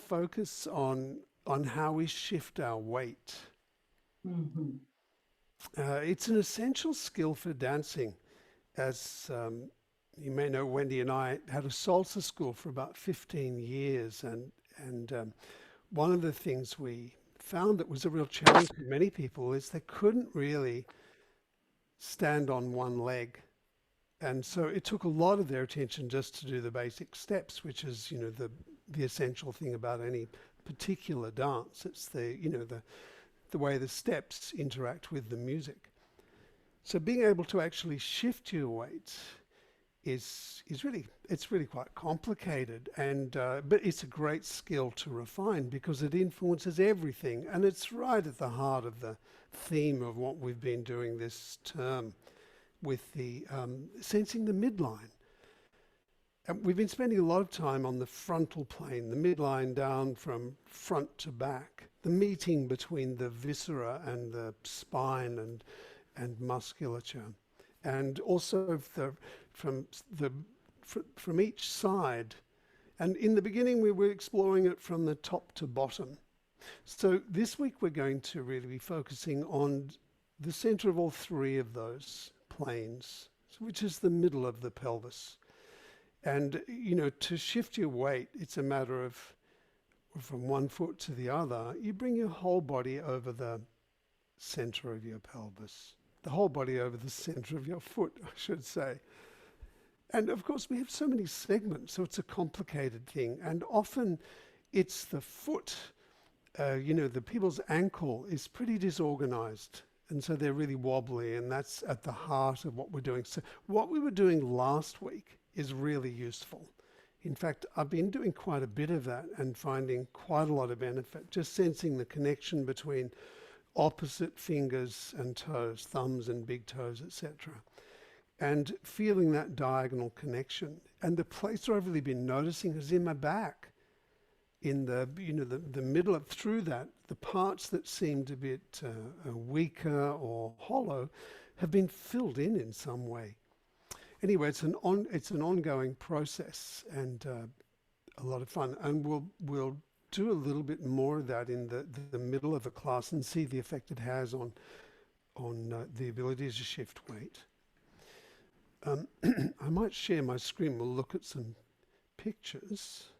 focus on how we shift our weight. Hmm. It's an essential skill for dancing. As you may know, Wendy and I had a salsa school for about 15 years, and one of the things we found that was a real challenge for many people is they couldn't really stand on one leg. And so it took a lot of their attention just to do the basic steps, which is, the essential thing about any particular dance. It's the way the steps interact with the music. So being able to actually shift your weight is really, it's really quite complicated, and but it's a great skill to refine because it influences everything, and it's right at the heart of the theme of what we've been doing this term with the sensing the midline. And we've been spending a lot of time on the frontal plane, the midline down from front to back, the meeting between the viscera and the spine and musculature, and also from the from each side. And in the beginning, we were exploring it from the top to bottom. So this week, we're going to really be focusing on the center of all three of those planes, which is the middle of the pelvis. And, to shift your weight, it's a matter of from one foot to the other, you bring your whole body over the center of your pelvis, the whole body over the center of your foot, I should say. And of course, we have so many segments, so it's a complicated thing. And often it's the foot, the people's ankle is pretty disorganized. And so they're really wobbly, and that's at the heart of what we're doing. So what we were doing last week is really useful. In fact, I've been doing quite a bit of that and finding quite a lot of benefit, just sensing the connection between opposite fingers and toes, thumbs and big toes, etc. And feeling that diagonal connection. And the place where I've really been noticing is in my back, in the middle of, through that, the parts that seemed a bit weaker or hollow have been filled in some way. Anyway, it's an ongoing process, and a lot of fun. And we'll do a little bit more of that in the middle of the class and see the effect it has on the ability to shift weight. I might share my screen. We'll look at some pictures.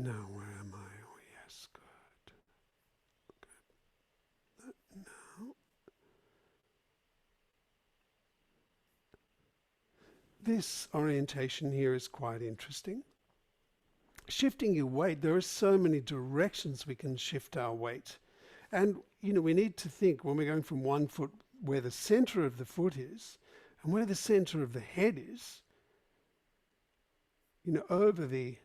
Now, where am I? Oh, yes, good. Now, this orientation here is quite interesting. Shifting your weight, there are so many directions we can shift our weight. And, we need to think when we're going from one foot where the center of the foot is and where the center of the head is, over the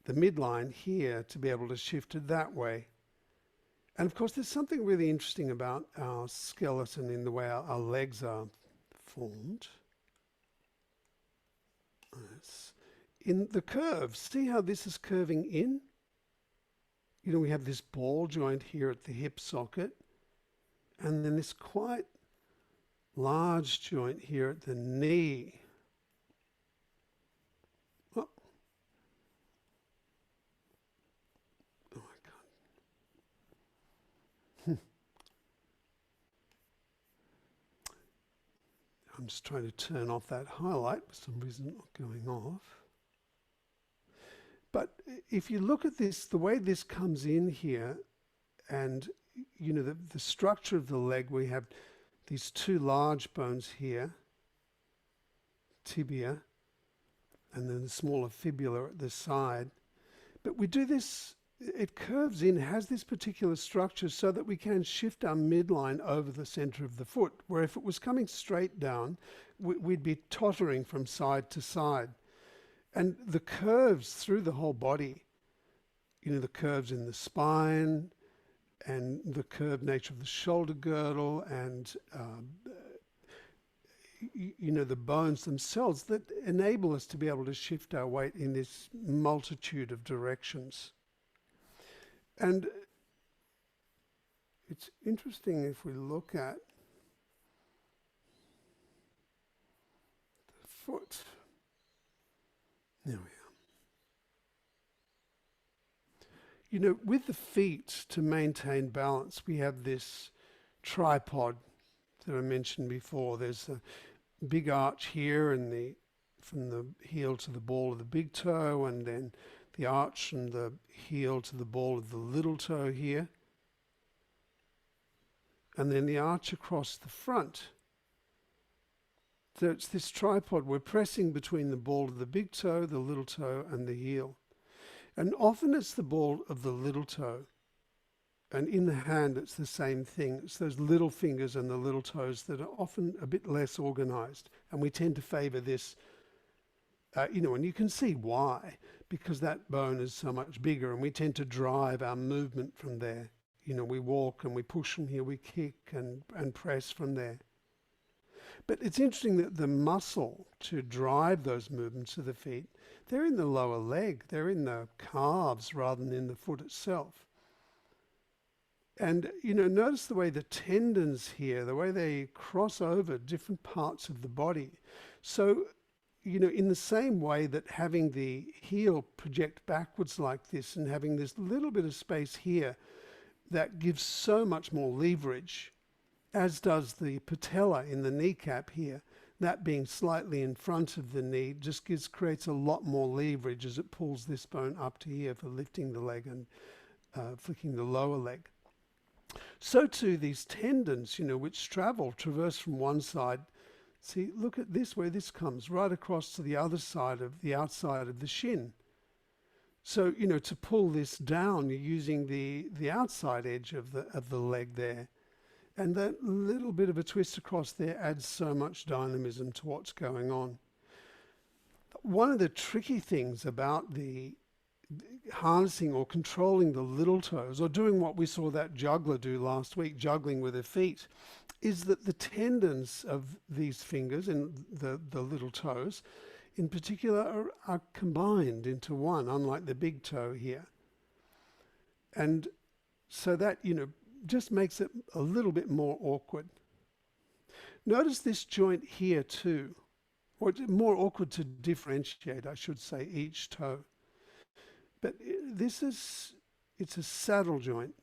midline here to be able to shift it that way. And of course, there's something really interesting about our skeleton in the way our legs are formed. In the curves, see how this is curving in? We have this ball joint here at the hip socket, and then this quite large joint here at the knee. Oh, I can't. I'm just trying to turn off that highlight. For some reason, not going off. But if you look at this, the way this comes in here, and the structure of the leg, we have these two large bones here, tibia, and then the smaller fibula at the side. But we do this, it curves in, has this particular structure so that we can shift our midline over the center of the foot, where if it was coming straight down, we'd be tottering from side to side. And the curves through the whole body, the curves in the spine and the curved nature of the shoulder girdle and, the bones themselves that enable us to be able to shift our weight in this multitude of directions. And it's interesting if we look at foot. There we are. You know, with the feet, to maintain balance, we have this tripod that I mentioned before. There's a big arch here and from the heel to the ball of the big toe, and then the arch from the heel to the ball of the little toe here, and then the arch across the front. So it's this tripod. We're pressing between the ball of the big toe, the little toe, and the heel. And often it's the ball of the little toe. And in the hand, it's the same thing. It's those little fingers and the little toes that are often a bit less organized. And we tend to favor this, and you can see why, because that bone is so much bigger, and we tend to drive our movement from there. You know, we walk and we push from here, we kick and press from there. But it's interesting that the muscle to drive those movements of the feet, they're in the lower leg, they're in the calves rather than in the foot itself. And, notice the way the tendons here, the way they cross over different parts of the body. So, in the same way that having the heel project backwards like this and having this little bit of space here, that gives so much more leverage, as does the patella in the kneecap here. That being slightly in front of the knee just creates a lot more leverage as it pulls this bone up to here for lifting the leg and flicking the lower leg. So too these tendons, which traverse from one side. See, look at this, where this comes right across to the other side of the outside of the shin. So, to pull this down, you're using the outside edge of the leg there. And that little bit of a twist across there adds so much dynamism to what's going on. One of the tricky things about the harnessing or controlling the little toes, or doing what we saw that juggler do last week, juggling with her feet, is that the tendons of these fingers and the little toes in particular are combined into one, unlike the big toe here. And so that, just makes it a little bit more awkward. Notice this joint here too, or it's more awkward to differentiate, I should say, each toe. But it's a saddle joint.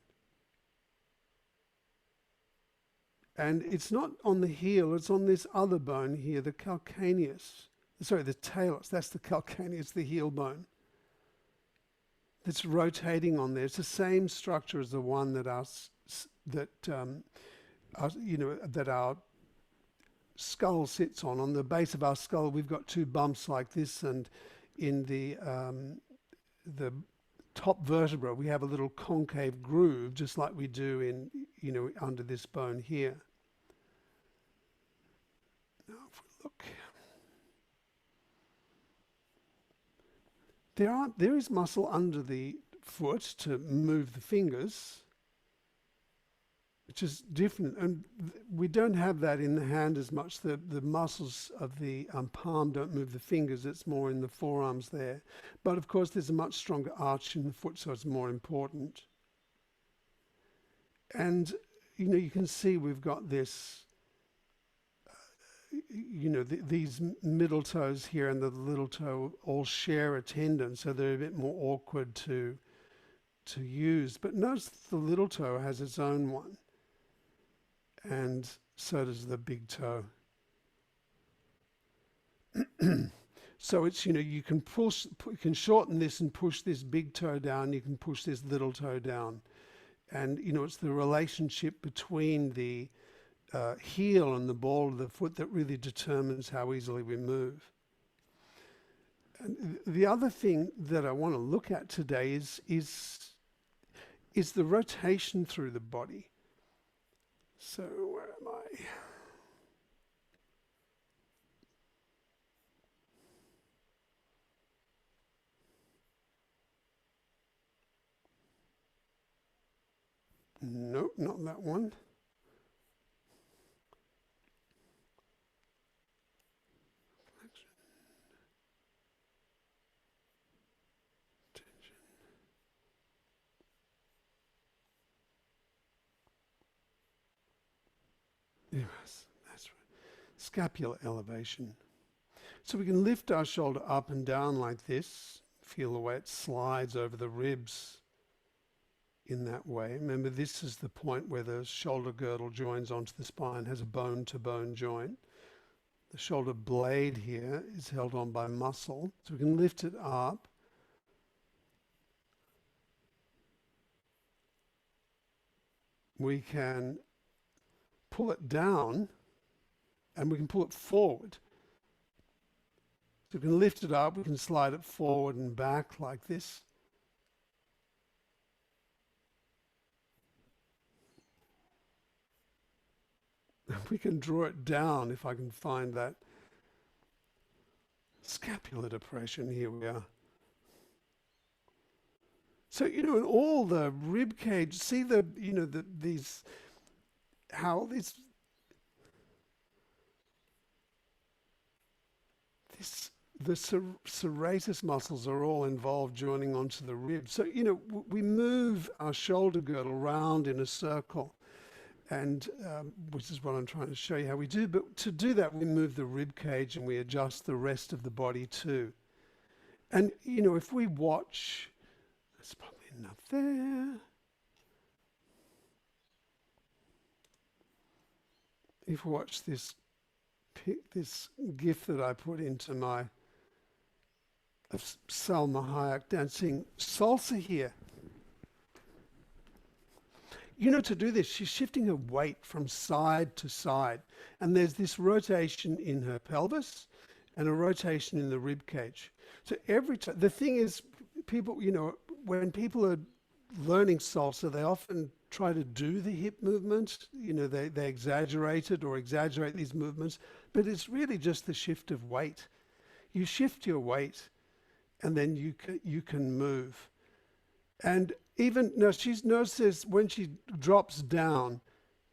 And it's not on the heel, it's on this other bone here, the calcaneus. Sorry, the talus, that's the calcaneus, the heel bone. That's rotating on there. It's the same structure as the one that our skull sits on. On the base of our skull, we've got two bumps like this, and in the top vertebra, we have a little concave groove, just like we do in, under this bone here. Now, if we look, there is muscle under the foot to move the fingers, which is different, and we don't have that in the hand as much. The muscles of the palm don't move the fingers, it's more in the forearms there. But of course there's a much stronger arch in the foot, so it's more important. And you can see we've got this, these middle toes here and the little toe all share a tendon, so they're a bit more awkward to use. But notice the little toe has its own one, and so does the big toe. So it's, you can shorten this and push this big toe down, you can push this little toe down. And, it's the relationship between the heel and the ball of the foot that really determines how easily we move. And the other thing that I want to look at today is the rotation through the body. So where am I? Nope, not that one. Yes, that's right. Scapular elevation. So we can lift our shoulder up and down like this. Feel the way it slides over the ribs in that way. Remember, this is the point where the shoulder girdle joins onto the spine, has a bone-to-bone joint. The shoulder blade here is held on by muscle. So we can lift it up. We can pull it down, and we can pull it forward. So we can lift it up, we can slide it forward and back like this. We can draw it down if I can find that scapular depression. Here we are. So, in all the rib cage, see how the serratus muscles are all involved joining onto the ribs. So, we move our shoulder girdle round in a circle, and which is what I'm trying to show you how we do. But to do that, we move the rib cage and we adjust the rest of the body too. And, if we watch, there's probably enough there. If we watch this GIF that I put into my of Salma Hayek dancing salsa here. To do this, she's shifting her weight from side to side. And there's this rotation in her pelvis and a rotation in the rib cage. So every time, the thing is, people, when people are learning salsa, they often try to do the hip movement. They exaggerate it or exaggerate these movements, but it's really just the shift of weight. You shift your weight, and then you can move. And even now, she's noticed when she drops down,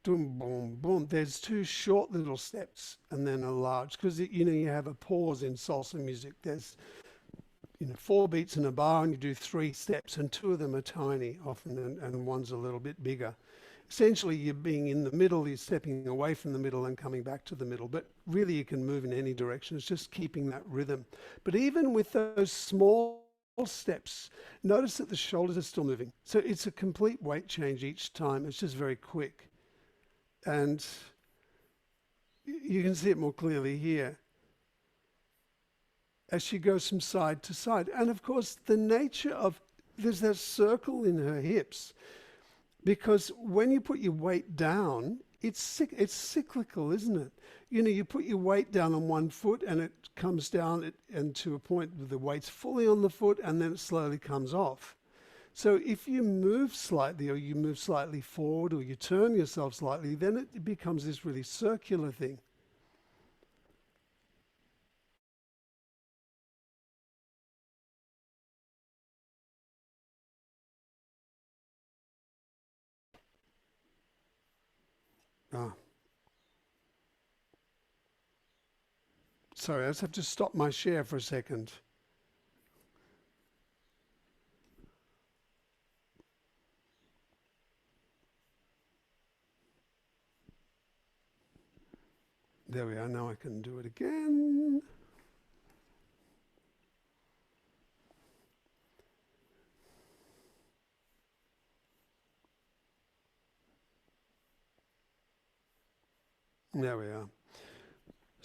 boom, boom, boom. There's two short little steps and then a large, because you have a pause in salsa music. There's 4 beats in a bar, and you do 3 steps, and 2 of them are tiny often, and one's a little bit bigger. Essentially, you're being in the middle, you're stepping away from the middle and coming back to the middle, but really you can move in any direction. It's just keeping that rhythm. But even with those small steps, notice that the shoulders are still moving. So it's a complete weight change each time. It's just very quick. And you can see it more clearly here as she goes from side to side. And of course, the nature of, there's that circle in her hips, because when you put your weight down, it's cyclical, isn't it? You put your weight down on one foot and it comes down and to a point where the weight's fully on the foot, and then it slowly comes off. So if you move slightly, or you move slightly forward, or you turn yourself slightly, then it becomes this really circular thing. Sorry, I just have to stop my share for a second. There we are. Now I can do it again. There we are.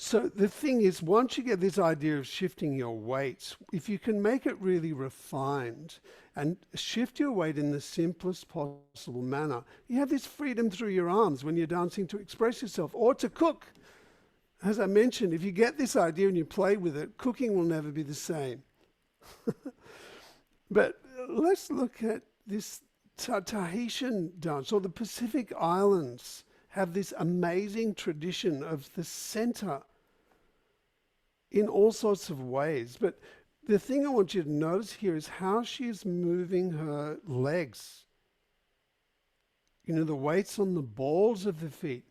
So the thing is, once you get this idea of shifting your weight, if you can make it really refined and shift your weight in the simplest possible manner, you have this freedom through your arms when you're dancing to express yourself or to cook. As I mentioned, if you get this idea and you play with it, cooking will never be the same. But let's look at this Tahitian dance, or the Pacific Islands have this amazing tradition of the center in all sorts of ways. But the thing I want you to notice here is how she is moving her legs. The weight's on the balls of the feet.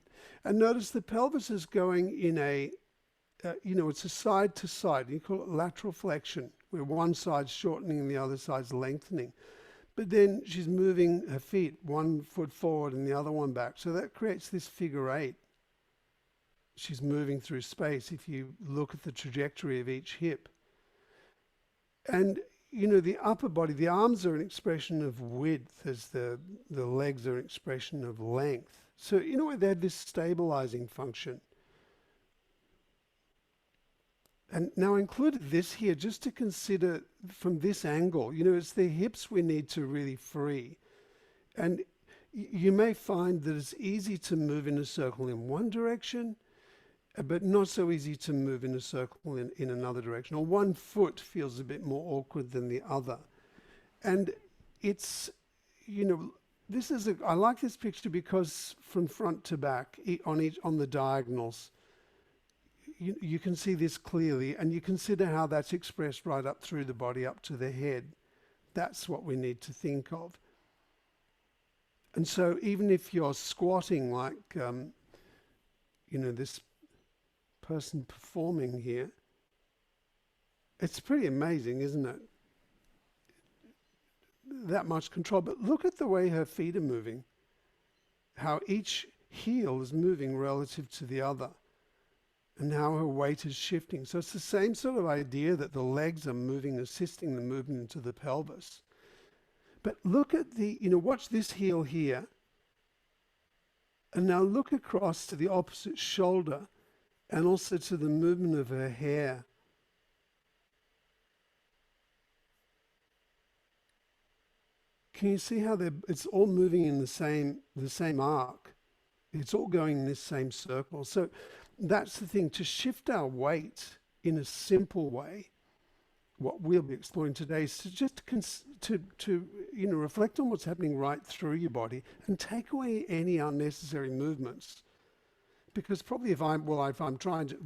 And notice the pelvis is going in a, it's a side to side. You call it lateral flexion, where one side's shortening and the other side's lengthening. But then she's moving her feet, one foot forward and the other one back. So that creates this figure 8. she's moving through space if you look at the trajectory of each hip. And the upper body, the arms are an expression of width, as the legs are an expression of length. So they have this stabilizing function. And now I included this here just to consider from this angle. It's the hips we need to really free. And you may find that it's easy to move in a circle in one direction, but not so easy to move in a circle in another direction. Or one foot feels a bit more awkward than the other. And it's, I like this picture because from front to back, on the diagonals, you can see this clearly, and you consider how that's expressed right up through the body, up to the head. That's what we need to think of. And so even if you're squatting like, this person performing here, it's pretty amazing, isn't it? That much control. But look at the way her feet are moving, how each heel is moving relative to the other, and how her weight is shifting. So it's the same sort of idea that the legs are moving, assisting the movement into the pelvis. But look at watch this heel here. And now look across to the opposite shoulder and also to the movement of her hair. Can you see how it's all moving in the same arc? It's all going in this same circle. So that's the thing, to shift our weight in a simple way. What we'll be exploring today is to just reflect on what's happening right through your body and take away any unnecessary movements. Because probably if I'm trying to,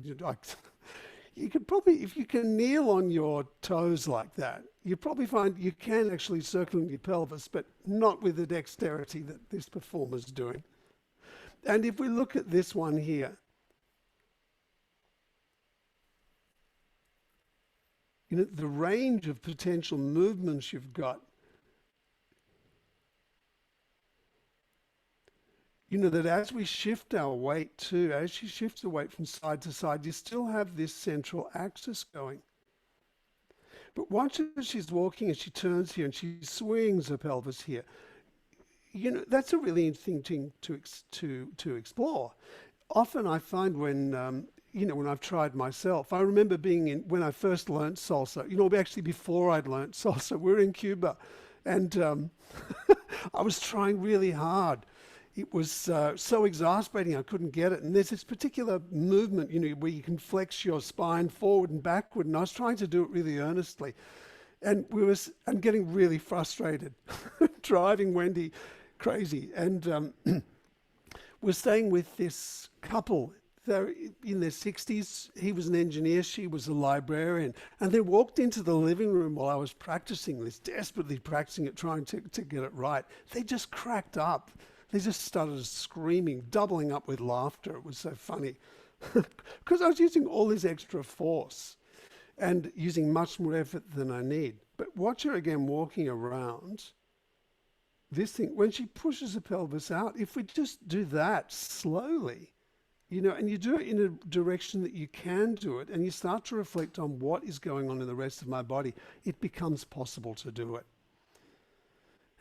you could probably, if you can kneel on your toes like that, you probably find you can actually circle in your pelvis, but not with the dexterity that this performer's doing. And if we look at this one here, the range of potential movements you've got, that as we shift our weight too, as she shifts the weight from side to side, you still have this central axis going. But watch as she's walking and she turns here and she swings her pelvis here. That's a really interesting thing to explore. Often I find when I've tried myself, I remember when I first learnt salsa, actually before I'd learnt salsa, we were in Cuba, and I was trying really hard. It was so exasperating, I couldn't get it. And there's this particular movement, where you can flex your spine forward and backward, and I was trying to do it really earnestly. And I'm getting really frustrated, driving Wendy crazy. And we're staying with this couple. They're in their 60s. He was an engineer, she was a librarian. And they walked into the living room while I was practicing this, desperately practicing it, trying to get it right. They just cracked up. They just started screaming, doubling up with laughter. It was so funny. Because I was using all this extra force and using much more effort than I need. But watch her again walking around. This thing, when she pushes the pelvis out, if we just do that slowly, and you do it in a direction that you can do it, and you start to reflect on what is going on in the rest of my body, it becomes possible to do it.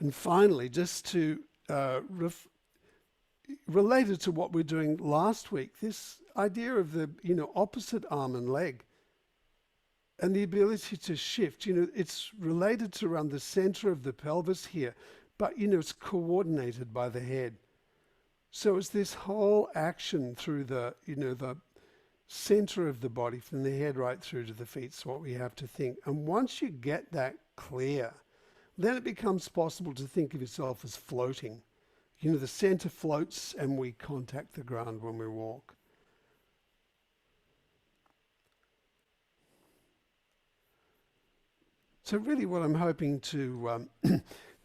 And finally, just to related to what we were doing last week, this idea of the opposite arm and leg and the ability to shift, it's related to around the center of the pelvis here, but it's coordinated by the head. So it's this whole action through the center of the body, from the head right through to the feet, is what we have to think. And once you get that clear, then it becomes possible to think of yourself as floating. The center floats and we contact the ground when we walk. So really what I'm hoping to,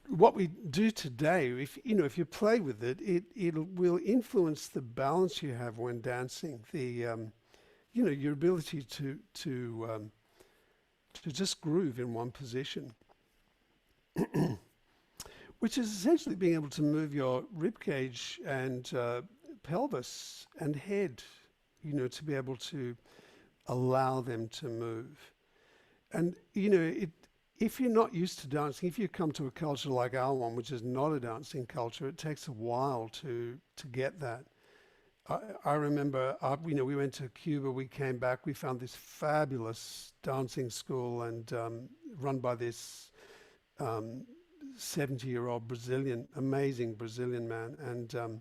what we do today, if you play with it, it will influence the balance you have when dancing, your ability to just groove in one position. Which is essentially being able to move your rib cage and pelvis and head, to be able to allow them to move. And, if you're not used to dancing, if you come to a culture like our one, which is not a dancing culture, it takes a while to get that. I remember, we went to Cuba, we came back, we found this fabulous dancing school and run by this 70-year-old amazing Brazilian man. And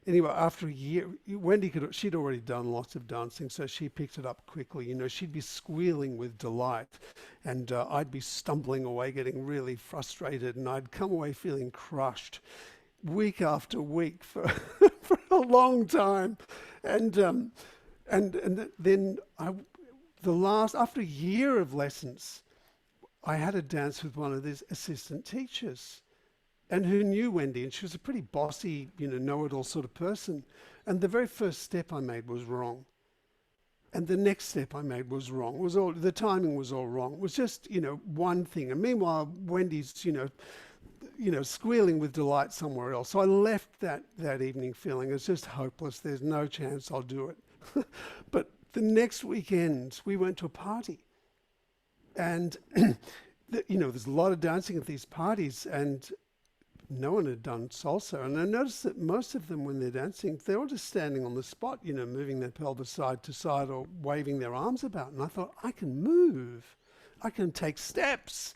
anyway, after a year, she'd already done lots of dancing, so she picked it up quickly. She'd be squealing with delight, and I'd be stumbling away, getting really frustrated, and I'd come away feeling crushed week after week for for a long time. And then after a year of lessons, I had a dance with one of these assistant teachers, and who knew Wendy, and she was a pretty bossy, know-it-all sort of person. And the very first step I made was wrong. And the next step I made was wrong. The timing was all wrong. It was just, one thing. And meanwhile, Wendy's, squealing with delight somewhere else. So I left that evening feeling it's just hopeless. There's no chance I'll do it. But the next weekend, we went to a party. And, there's a lot of dancing at these parties, and no one had done salsa. And I noticed that most of them, when they're dancing, they're all just standing on the spot, moving their pelvis side to side or waving their arms about. And I thought, I can move. I can take steps.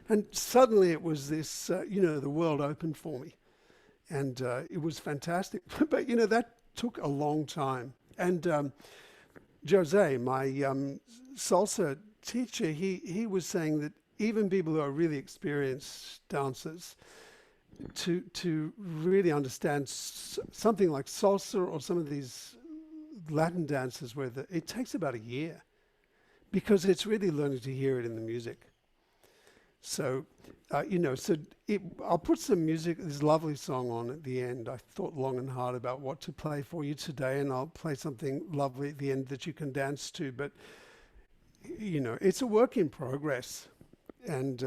And suddenly it was this, the world opened for me. And it was fantastic. But, that took a long time. And Jose, my salsa teacher, he was saying that even people who are really experienced dancers, to really understand something like salsa or some of these Latin dances where it takes about a year, because it's really learning to hear it in the music. So, I'll put some music, this lovely song on at the end. I thought long and hard about what to play for you today, and I'll play something lovely at the end that you can dance to. But, it's a work in progress, and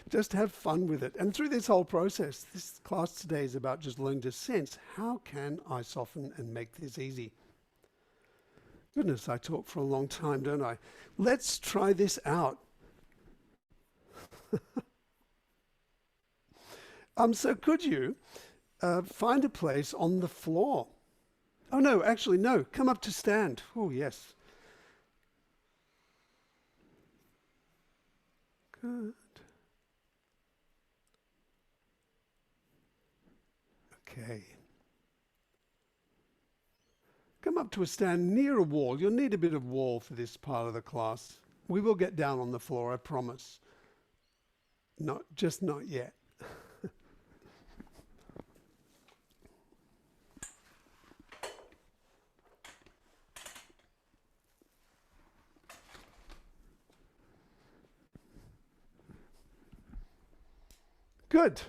just have fun with it. And through this whole process, this class today is about just learning to sense, how can I soften and make this easy? Goodness, I talk for a long time, don't I? Let's try this out. So could you find a place on the floor? Oh, no, actually, no. Come up to stand. Oh, yes. Good. Okay. Come up to a stand near a wall. You'll need a bit of wall for this part of the class. We will get down on the floor, I promise. Not yet. Good.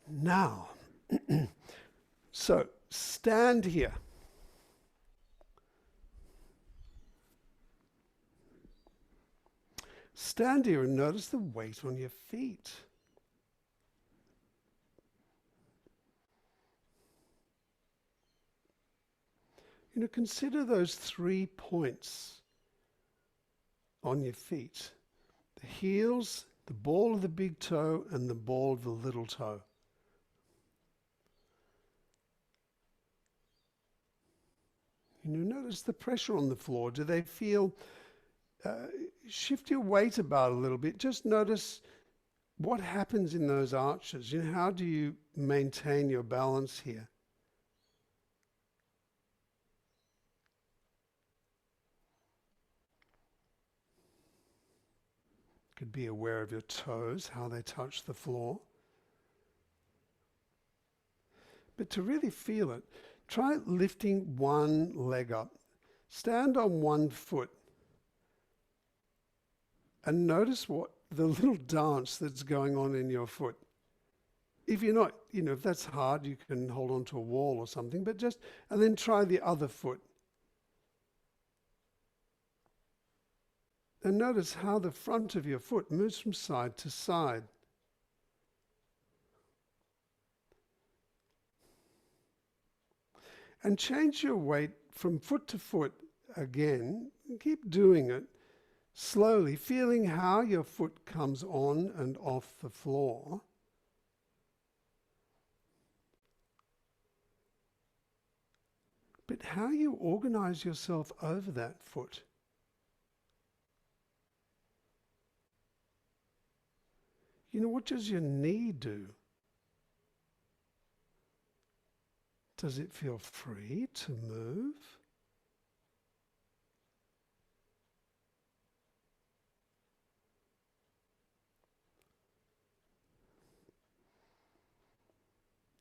Now, so stand here. Stand here and notice the weight on your feet. Consider those 3 points on your feet: the heels, the ball of the big toe, and the ball of the little toe. Notice the pressure on the floor. Do they feel, shift your weight about a little bit. Just notice what happens in those arches. How do you maintain your balance here? Could be aware of your toes, how they touch the floor. But to really feel it, try lifting one leg up. Stand on one foot and notice what the little dance that's going on in your foot. If you're not, if that's hard, you can hold on to a wall or something, but and then try the other foot. And notice how the front of your foot moves from side to side. And change your weight from foot to foot again. Keep doing it slowly, feeling how your foot comes on and off the floor. But how you organize yourself over that foot. What does your knee do? Does it feel free to move?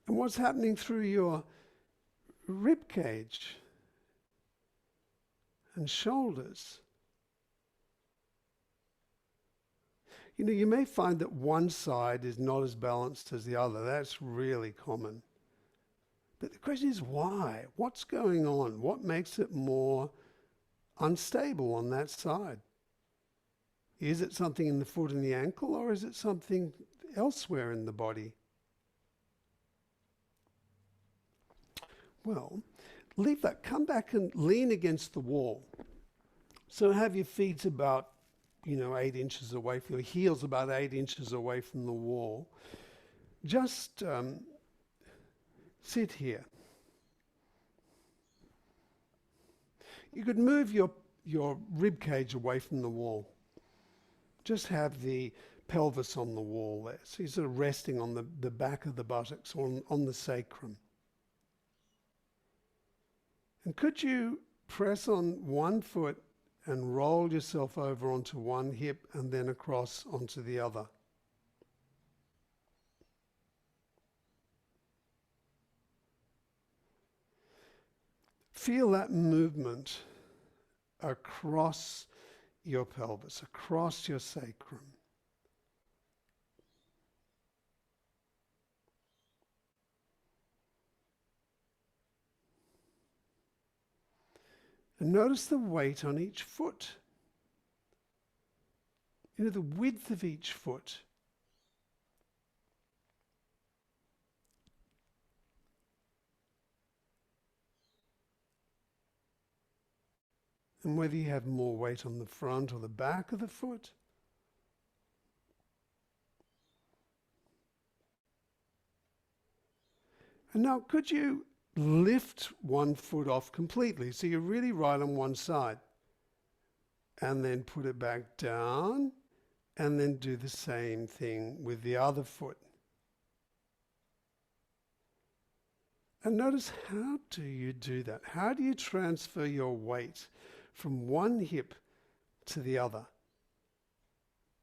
And what's happening through your rib cage and shoulders? You may find that one side is not as balanced as the other. That's really common. But the question is why? What's going on? What makes it more unstable on that side? Is it something in the foot and the ankle, or is it something elsewhere in the body? Well, leave that. Come back and lean against the wall. So have your feet about 8 inches away from your heels, about 8 inches away from the wall. Just sit here. You could move your rib cage away from the wall. Just have the pelvis on the wall there. So you're sort of resting on the back of the buttocks, on the sacrum. And could you press on one foot and roll yourself over onto one hip and then across onto the other? Feel that movement across your pelvis, across your sacrum. And notice the weight on each foot. The width of each foot. And whether you have more weight on the front or the back of the foot. And now could you lift one foot off completely, so you're really right on one side, and then put it back down, and then do the same thing with the other foot. And notice, how do you do that? How do you transfer your weight from one hip to the other,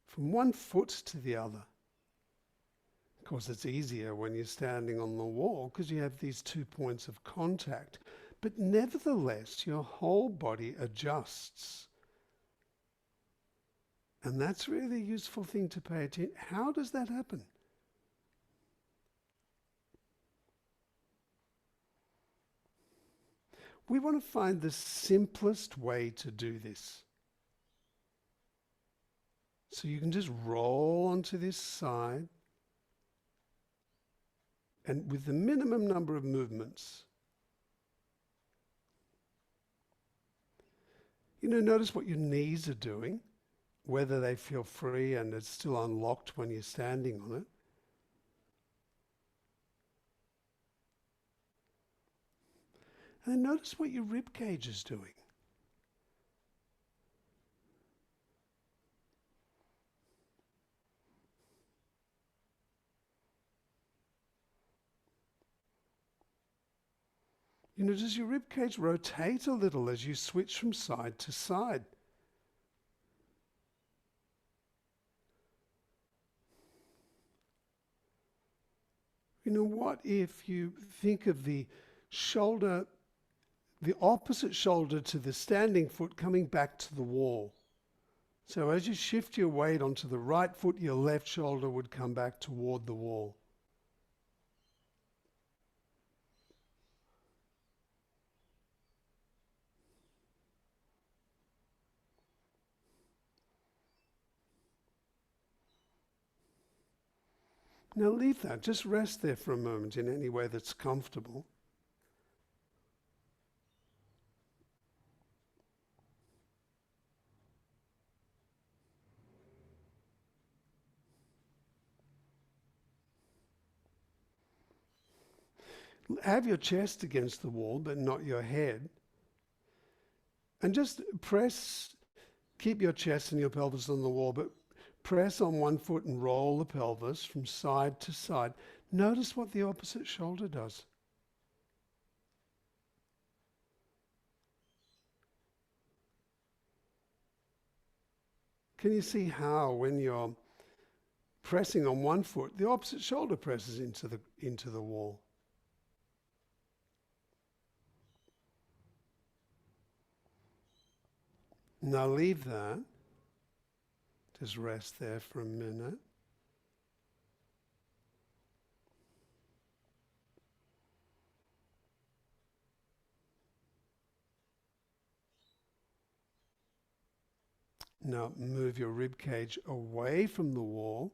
from one foot to the other? Of course, it's easier when you're standing on the wall because you have these 2 points of contact. But nevertheless, your whole body adjusts. And that's really a useful thing to pay attention. How does that happen? We want to find the simplest way to do this. So you can just roll onto this side, and with the minimum number of movements. Notice what your knees are doing, whether they feel free and it's still unlocked when you're standing on it. And then notice what your rib cage is doing. Does your rib cage rotate a little as you switch from side to side? What if you think of the shoulder, the opposite shoulder to the standing foot coming back to the wall? So as you shift your weight onto the right foot, your left shoulder would come back toward the wall. Now leave that, just rest there for a moment in any way that's comfortable. Have your chest against the wall, but not your head. And just keep your chest and your pelvis on the wall, but press on one foot and roll the pelvis from side to side. Notice what the opposite shoulder does. Can you see how when you're pressing on one foot, the opposite shoulder presses into the wall? Now leave that. Just rest there for a minute. Now move your rib cage away from the wall,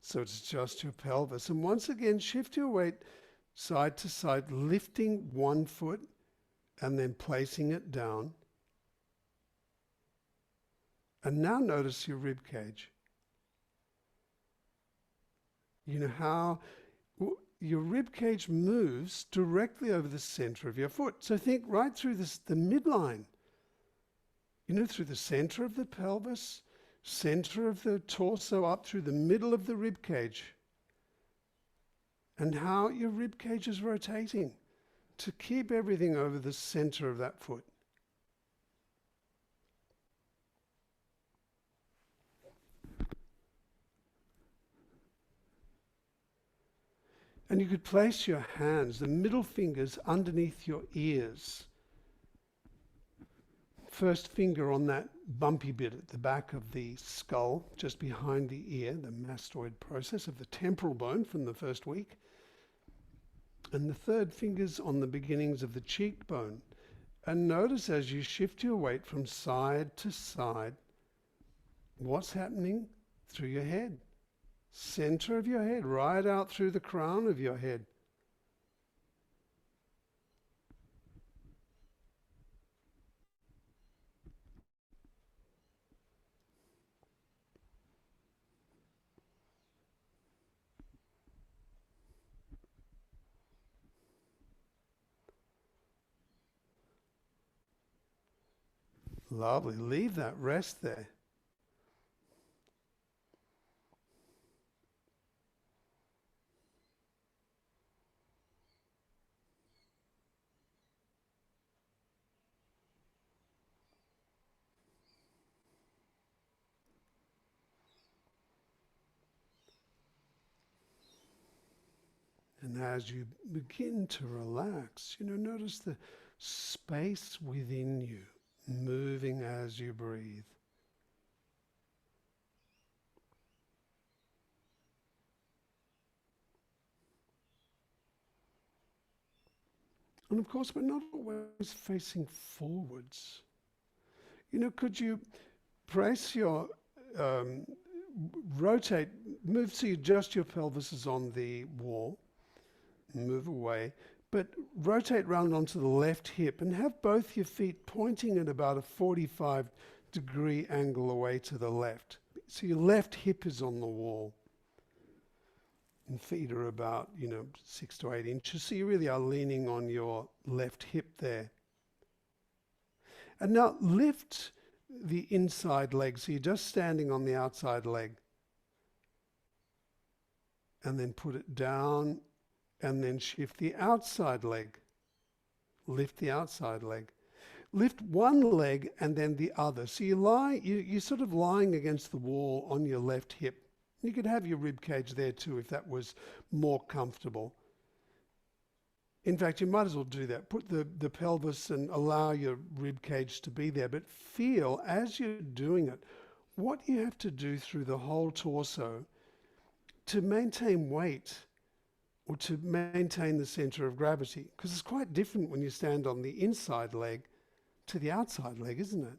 so it's just your pelvis. And once again, shift your weight side to side, lifting one foot and then placing it down. And now notice your rib cage. You know how your rib cage moves directly over the center of your foot. So think right through the midline. You know, through the center of the pelvis, center of the torso, up through the middle of the rib cage. And how your rib cage is rotating to keep everything over the center of that foot. And you could place your hands, the middle fingers, underneath your ears. First finger on that bumpy bit at the back of the skull, just behind the ear, the mastoid process of the temporal bone from the first week. And the third finger's on the beginnings of the cheekbone. And notice as you shift your weight from side to side, what's happening through your head. Center of your head, right out through the crown of your head. Lovely. Leave that rest there. And as you begin to relax, notice the space within you moving as you breathe. And of course, we're not always facing forwards. Could you press your, rotate, move so just your pelvis is on the wall, move away, but rotate round onto the left hip and have both your feet pointing at about a 45-degree angle away to the left. So your left hip is on the wall. And feet are about, 6 to 8 inches. So you really are leaning on your left hip there. And now lift the inside leg. So you're just standing on the outside leg. And then put it down and then shift the outside leg. Lift the outside leg. Lift one leg and then the other. So you're sort of lying against the wall on your left hip. You could have your rib cage there too if that was more comfortable. In fact, you might as well do that. Put the pelvis and allow your rib cage to be there. But feel, as you're doing it, what you have to do through the whole torso to maintain weight or to maintain the center of gravity. Because it's quite different when you stand on the inside leg to the outside leg, isn't it?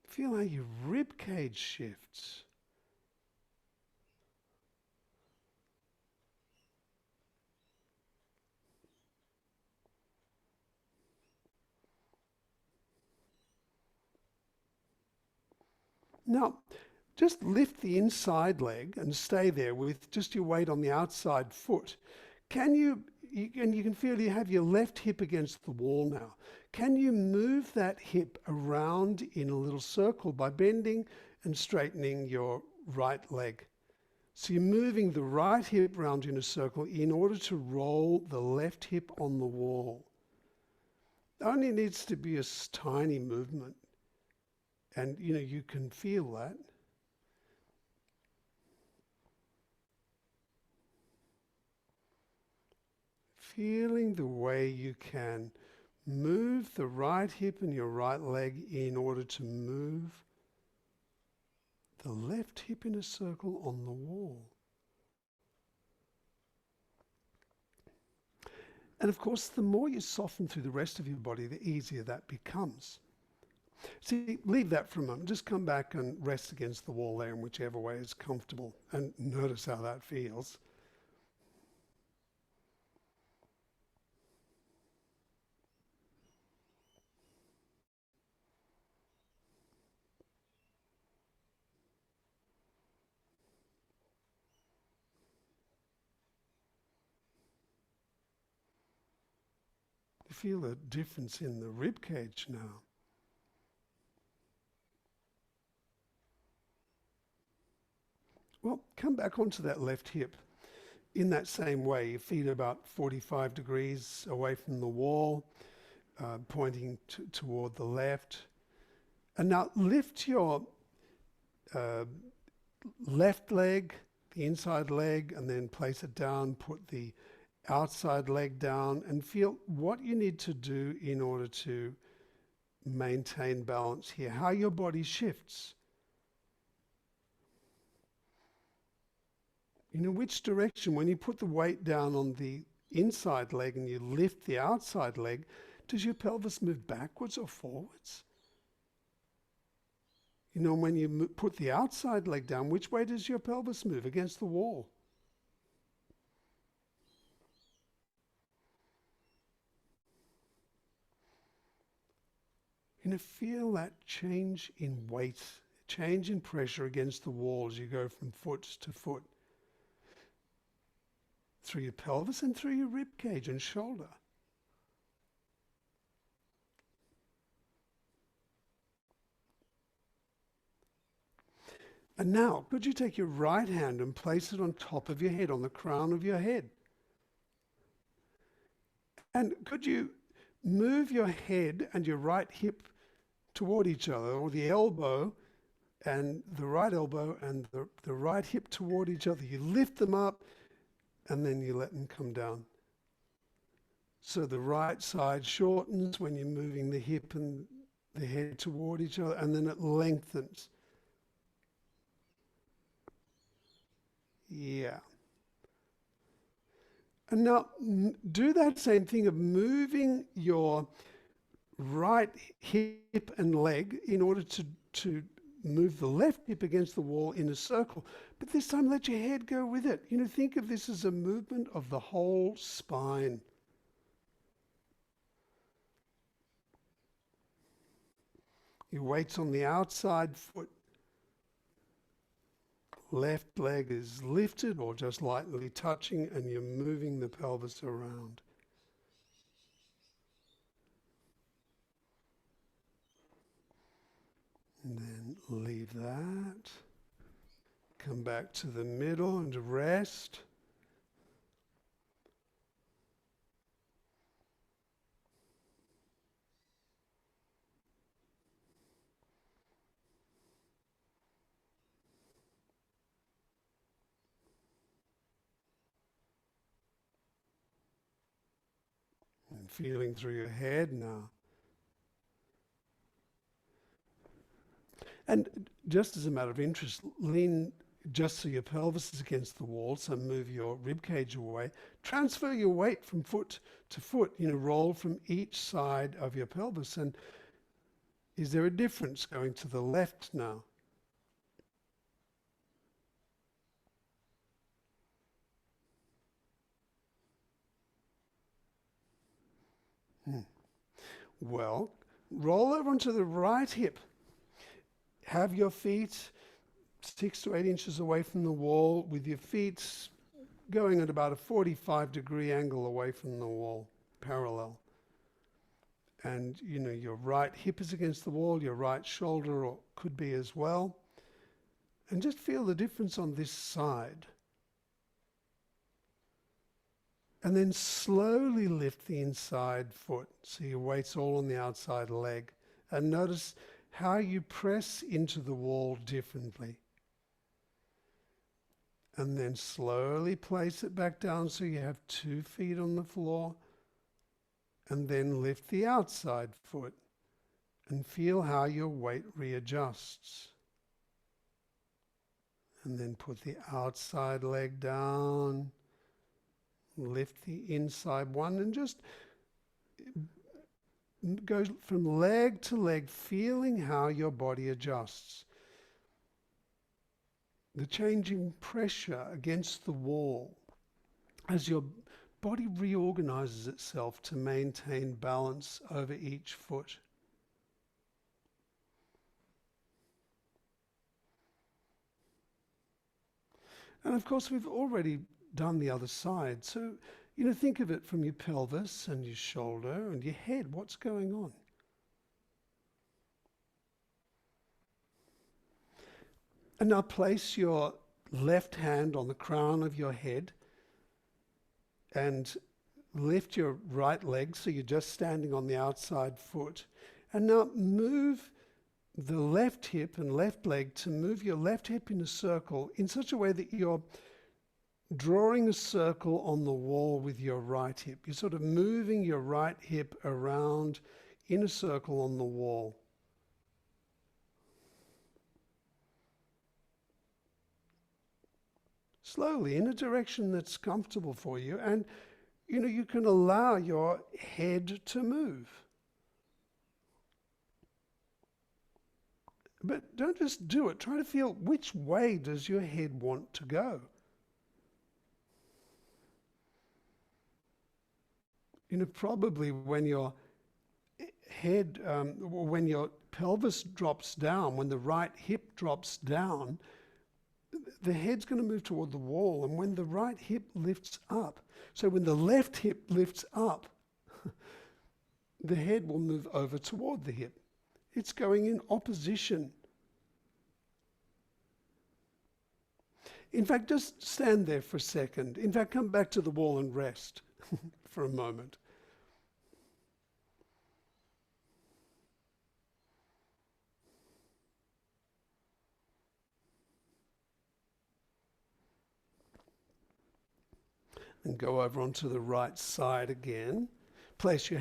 Feel how your rib cage shifts. Now, just lift the inside leg and stay there with just your weight on the outside foot. Can and you can feel you have your left hip against the wall now. Can you move that hip around in a little circle by bending and straightening your right leg? So you're moving the right hip round in a circle in order to roll the left hip on the wall. It only needs to be a tiny movement. And you can feel that. Feeling the way you can move the right hip and your right leg in order to move the left hip in a circle on the wall. And of course, the more you soften through the rest of your body, the easier that becomes. See, leave that for a moment. Just come back and rest against the wall there in whichever way is comfortable, and notice how that feels. You feel a difference in the rib cage now. Well, come back onto that left hip. In that same way, your feet are about 45 degrees away from the wall, pointing toward the left. And now lift your left leg, the inside leg, and then place it down, put the outside leg down, and feel what you need to do in order to maintain balance here, how your body shifts. Which direction, when you put the weight down on the inside leg and you lift the outside leg, does your pelvis move backwards or forwards? When you put the outside leg down, which way does your pelvis move? Against the wall. Feel that change in weight, change in pressure against the wall as you go from foot to foot, through your pelvis and through your rib cage and shoulder. And now, could you take your right hand and place it on top of your head, on the crown of your head? And could you move your head and your right hip toward each other, or the elbow and the right elbow and the right hip toward each other? You lift them up and then you let them come down. So the right side shortens when you're moving the hip and the head toward each other, and then it lengthens. Yeah. And now do that same thing of moving your right hip and leg in order to move the left hip against the wall in a circle. But this time let your head go with it. Think of this as a movement of the whole spine. Your weight's on the outside foot. Left leg is lifted or just lightly touching, and you're moving the pelvis around. And then leave that. Come back to the middle and rest. And feeling through your head now. And just as a matter of interest, lean just so your pelvis is against the wall, so move your rib cage away. Transfer your weight from foot to foot, roll from each side of your pelvis. And is there a difference going to the left now? Well, roll over onto the right hip. Have your feet 6 to 8 inches away from the wall, with your feet going at about a 45-degree angle away from the wall, parallel. And your right hip is against the wall, your right shoulder or could be as well. And just feel the difference on this side. And then slowly lift the inside foot, so your weight's all on the outside leg. And notice how you press into the wall differently. And then slowly place it back down so you have 2 feet on the floor. And then lift the outside foot and feel how your weight readjusts. And then put the outside leg down. Lift the inside one and just go from leg to leg, feeling how your body adjusts. The changing pressure against the wall as your body reorganizes itself to maintain balance over each foot. And of course, we've already done the other side. So, think of it from your pelvis and your shoulder and your head. What's going on? And now place your left hand on the crown of your head and lift your right leg so you're just standing on the outside foot. And now move the left hip and left leg to move your left hip in a circle in such a way that you're drawing a circle on the wall with your right hip. You're sort of moving your right hip around in a circle on the wall. Slowly, in a direction that's comfortable for you. And, you can allow your head to move. But don't just do it. Try to feel which way does your head want to go. Probably when your head, when your pelvis drops down, when the right hip drops down, the head's going to move toward the wall. And when the right hip lifts up, so when the left hip lifts up, the head will move over toward the hip. It's going in opposition. In fact, just stand there for a second. In fact, come back to the wall and rest for a moment. And go over onto the right side again. Place your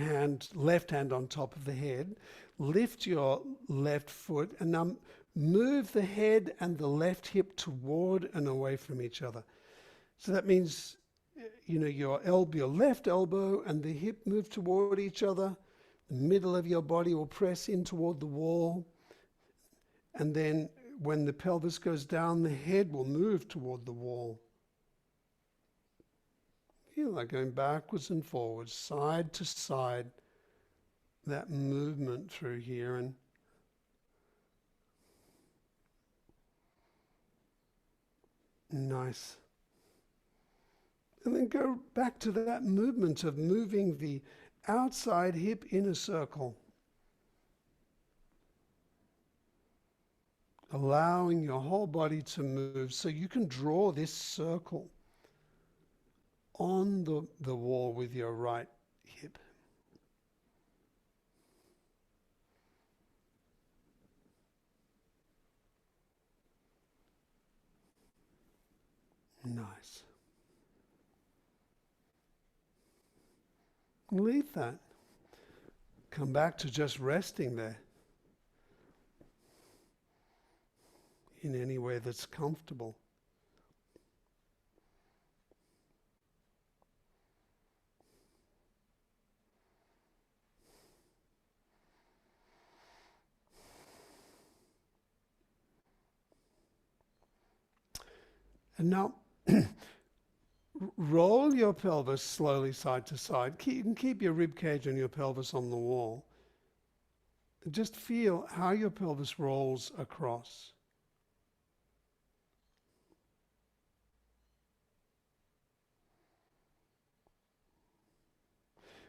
left hand on top of the head. Lift your left foot and now move the head and the left hip toward and away from each other. So that means, your left elbow and the hip move toward each other. The middle of your body will press in toward the wall. And then when the pelvis goes down, the head will move toward the wall. Feel like going backwards and forwards, side to side, that movement through here. And nice. And then go back to that movement of moving the outside hip in a circle. Allowing your whole body to move so you can draw this circle on the wall with your right hip. Nice. Leave that. Come back to just resting there in any way that's comfortable. And now, roll your pelvis slowly side to side. You can keep your rib cage and your pelvis on the wall. Just feel how your pelvis rolls across.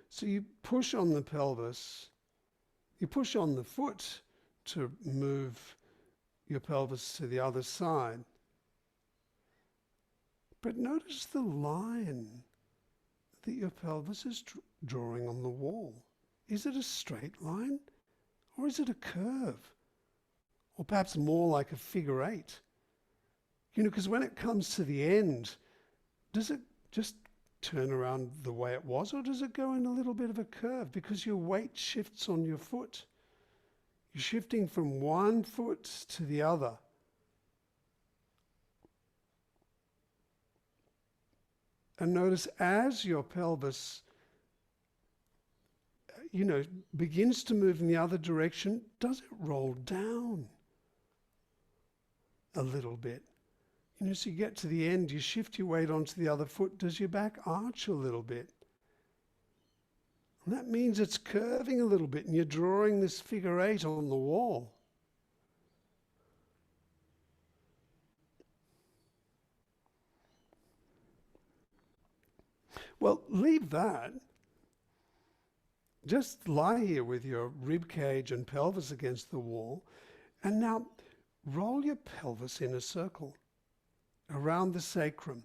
So you push on the pelvis, you push on the foot to move your pelvis to the other side. But notice the line that your pelvis is drawing on the wall. Is it a straight line or is it a curve? Or perhaps more like a figure eight? Because when it comes to the end, does it just turn around the way it was, or does it go in a little bit of a curve because your weight shifts on your foot? You're shifting from one foot to the other. And notice as your pelvis, begins to move in the other direction, does it roll down a little bit? So you get to the end, you shift your weight onto the other foot, does your back arch a little bit? And that means it's curving a little bit and you're drawing this figure eight on the wall. Well, leave that. Just lie here with your rib cage and pelvis against the wall, and now roll your pelvis in a circle around the sacrum.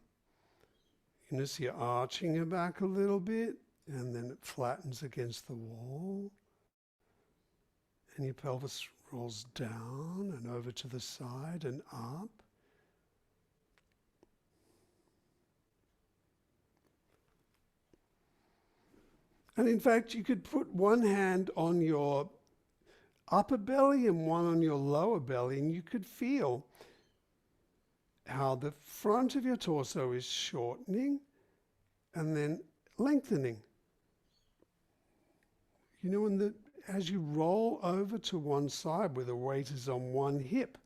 So you're arching your back a little bit, and then it flattens against the wall, and your pelvis rolls down and over to the side and up. And in fact, you could put one hand on your upper belly and one on your lower belly, and you could feel how the front of your torso is shortening and then lengthening. As you roll over to one side where the weight is on one hip,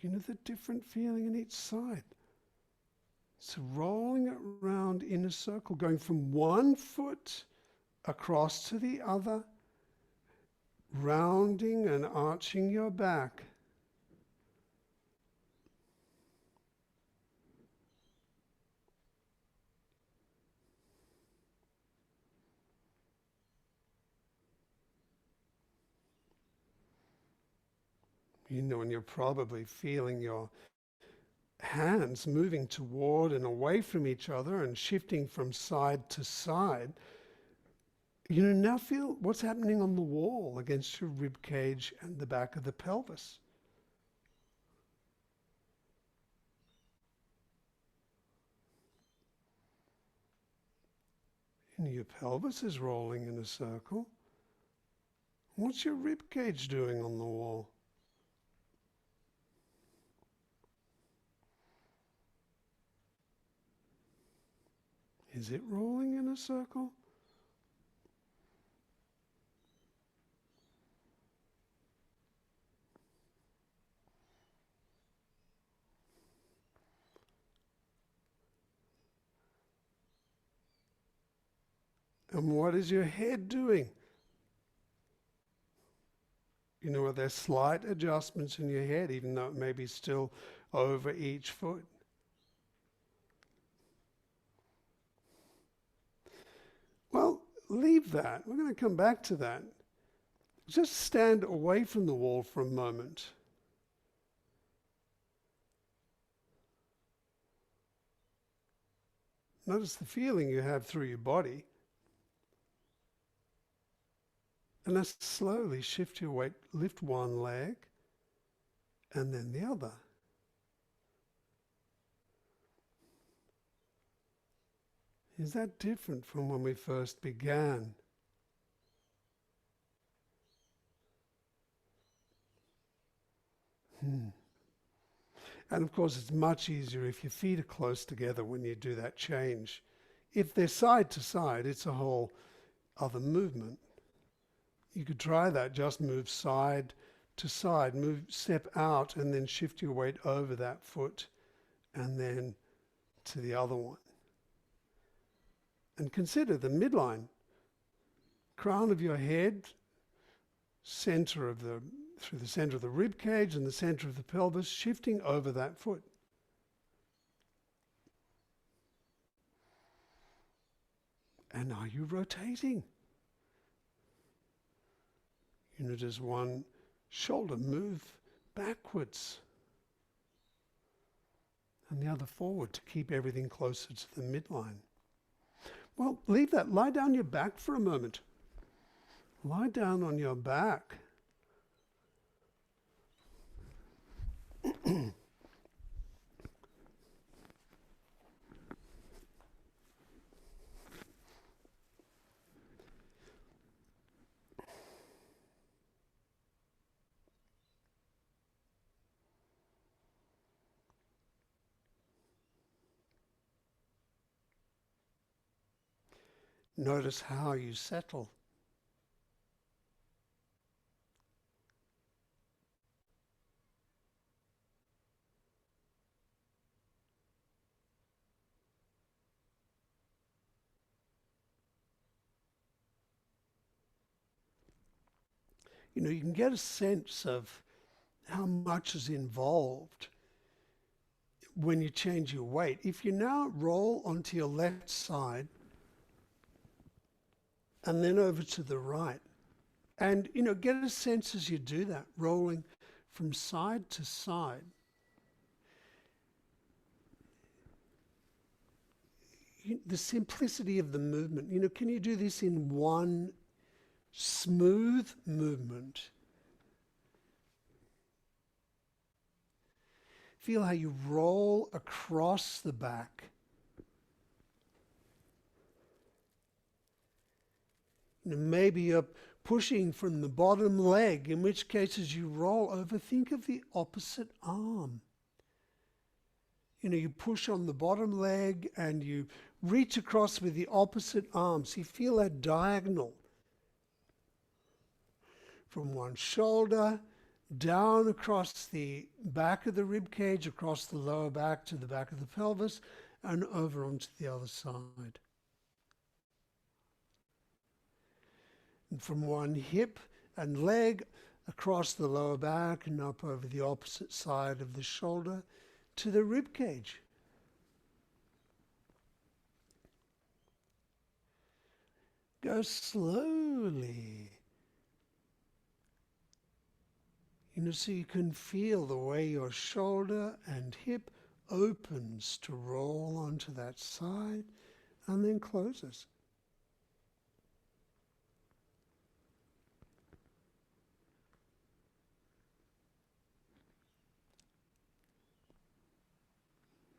the different feeling in each side. So rolling it around in a circle, going from one foot across to the other, rounding and arching your back. And you're probably feeling your hands moving toward and away from each other and shifting from side to side. Now feel what's happening on the wall against your rib cage and the back of the pelvis. Your pelvis is rolling in a circle. What's your rib cage doing on the wall? Is it rolling in a circle? And what is your head doing? Are there slight adjustments in your head, even though it may be still over each foot? Well, leave that. We're going to come back to that. Just stand away from the wall for a moment. Notice the feeling you have through your body. And now slowly shift your weight, lift one leg and then the other. Is that different from when we first began? And of course, it's much easier if your feet are close together when you do that change. If they're side to side, it's a whole other movement. You could try that, just move side to side, step out and then shift your weight over that foot and then to the other one. And consider the midline, crown of your head, through the center of the rib cage and the center of the pelvis, shifting over that foot. And are you rotating? Does one shoulder move backwards and the other forward to keep everything closer to the midline? Well, leave that. Lie down your back for a moment. Lie down on your back. Notice how you settle. You can get a sense of how much is involved when you change your weight. If you now roll onto your left side and then over to the right, and get a sense as you do that, rolling from side to side. The simplicity of the movement. Can you do this in one smooth movement? Feel how you roll across the back. Maybe you're pushing from the bottom leg, in which case as you roll over, think of the opposite arm. You push on the bottom leg and you reach across with the opposite arm. So you feel that diagonal from one shoulder down across the back of the rib cage, across the lower back to the back of the pelvis, and over onto the other side. And from one hip and leg across the lower back and up over the opposite side of the shoulder to the rib cage. Go slowly. So you can feel the way your shoulder and hip opens to roll onto that side and then closes.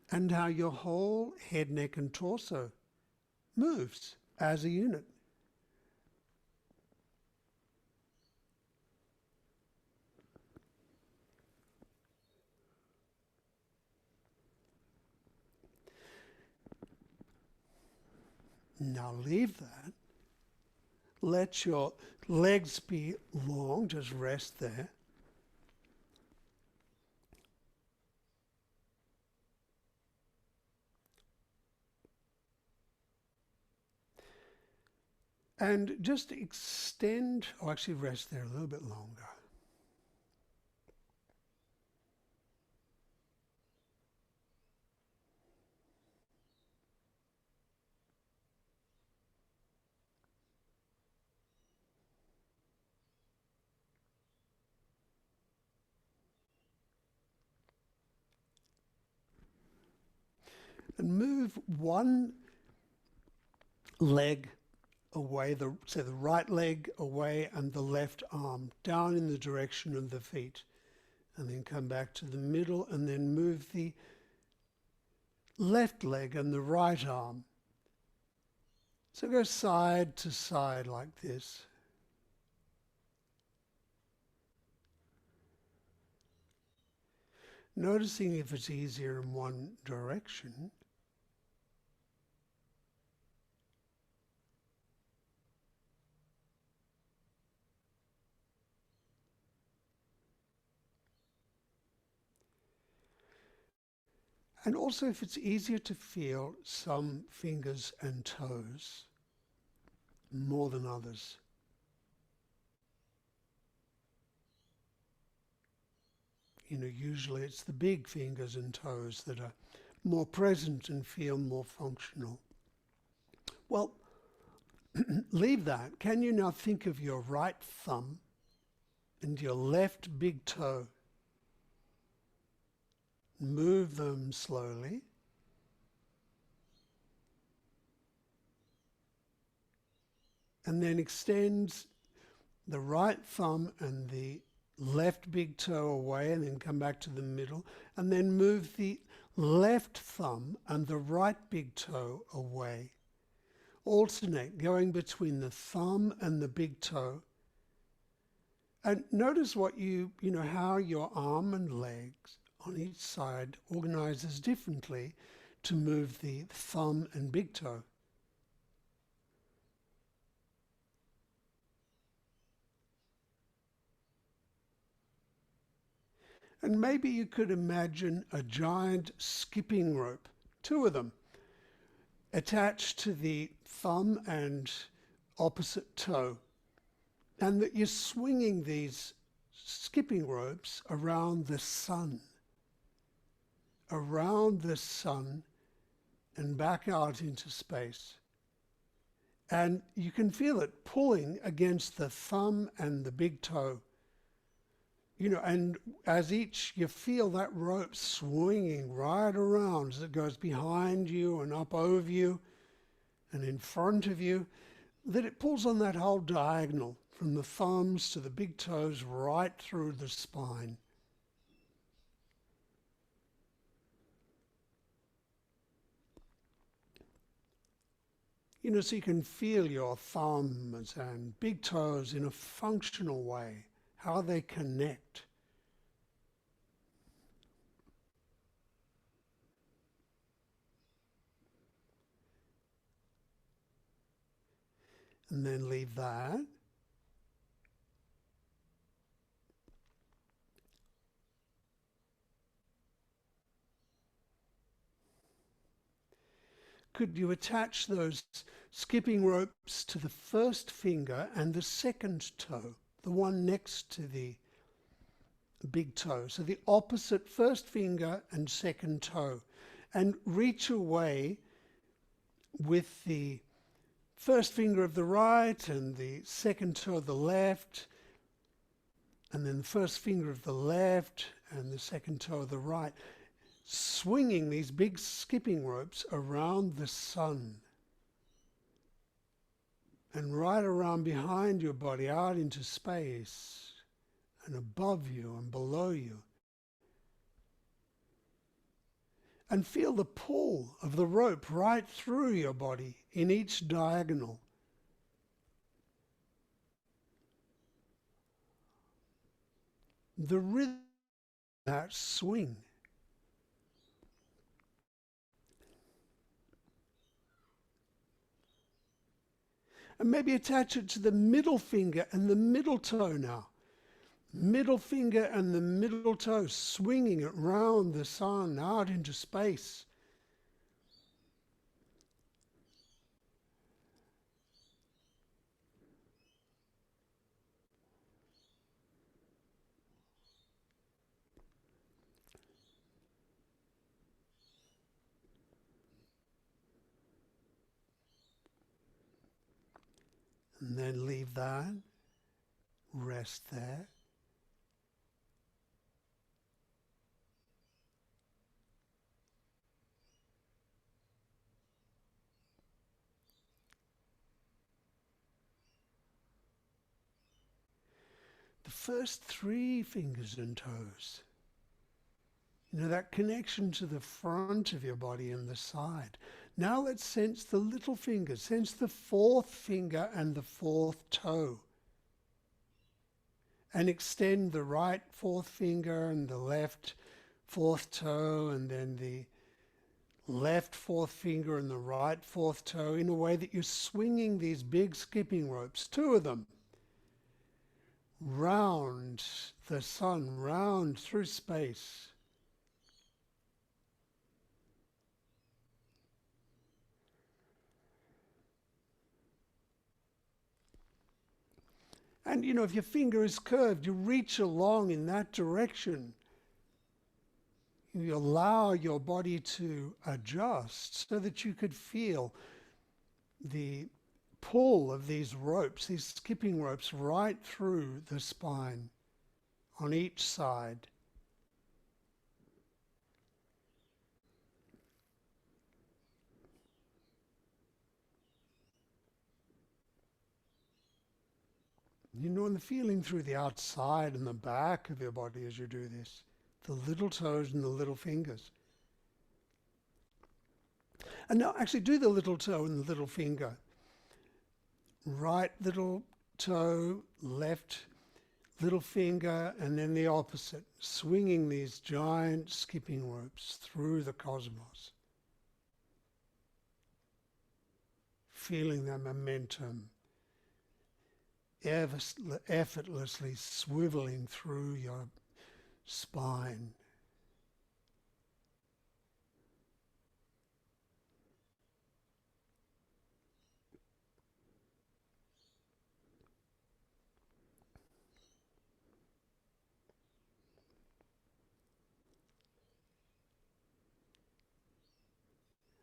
And how your whole head, neck, and torso moves as a unit. Now leave that. Let your legs be long, just rest there. And just extend, or actually rest there a little bit longer. And move one leg away, so the right leg away and the left arm down in the direction of the feet. And then come back to the middle and then move the left leg and the right arm. So go side to side like this. Noticing if it's easier in one direction. And also if it's easier to feel some fingers and toes more than others. Usually it's the big fingers and toes that are more present and feel more functional. Well, leave that. Can you now think of your right thumb and your left big toe? Move them slowly. And then extend the right thumb and the left big toe away, and then come back to the middle, and then move the left thumb and the right big toe away. Alternate, going between the thumb and the big toe. And notice what how your arm and legs on each side organizes differently to move the thumb and big toe. And maybe you could imagine a giant skipping rope, 2 of them, attached to the thumb and opposite toe, and that you're swinging these skipping ropes around the sun and back out into space. And you can feel it pulling against the thumb and the big toe. And as you feel that rope swinging right around as it goes behind you and up over you and in front of you, that it pulls on that whole diagonal from the thumbs to the big toes right through the spine. So you can feel your thumbs and big toes in a functional way, how they connect. And then leave that. Could you attach those skipping ropes to the first finger and the second toe, the one next to the big toe? So the opposite first finger and second toe, and reach away with the first finger of the right and the second toe of the left, and then the first finger of the left and the second toe of the right, swinging these big skipping ropes around the sun and right around behind your body, out into space and above you and below you. And feel the pull of the rope right through your body in each diagonal. The rhythm of that swing. And maybe attach it to the middle finger and the middle toe now. Middle finger and the middle toe, swinging it round the sun, out into space. And then leave that, rest there. The first 3 fingers and toes, that connection to the front of your body and the side. Now let's sense the little fingers, sense the 4th finger and the 4th toe. And extend the right 4th finger and the left 4th toe, and then the left 4th finger and the right 4th toe, in a way that you're swinging these big skipping ropes, 2 of them, round the sun, round through space. And if your finger is curved, you reach along in that direction. You allow your body to adjust so that you could feel the pull of these ropes, these skipping ropes, right through the spine on each side. You know, and the feeling through the outside and the back of your body as you do this. The little toes and the little fingers. And now actually do the little toe and the little finger. Right little toe, left little finger, and then the opposite. Swinging these giant skipping ropes through the cosmos. Feeling the momentum effortlessly swiveling through your spine.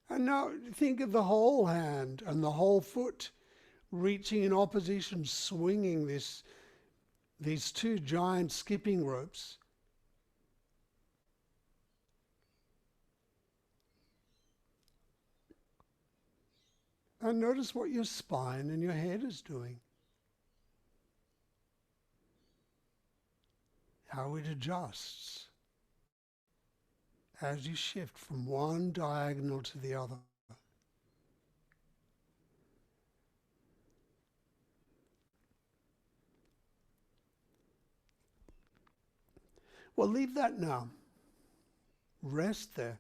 And now think of the whole hand and the whole foot reaching in opposition, swinging these two giant skipping ropes. And notice what your spine and your head is doing. How it adjusts as you shift from one diagonal to the other. Well, leave that now. Rest there.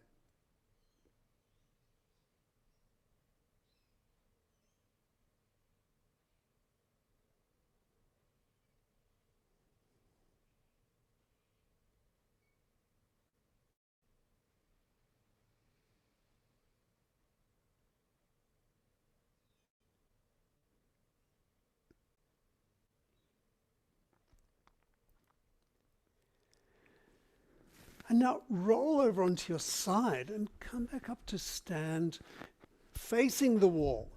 And now roll over onto your side and come back up to stand facing the wall.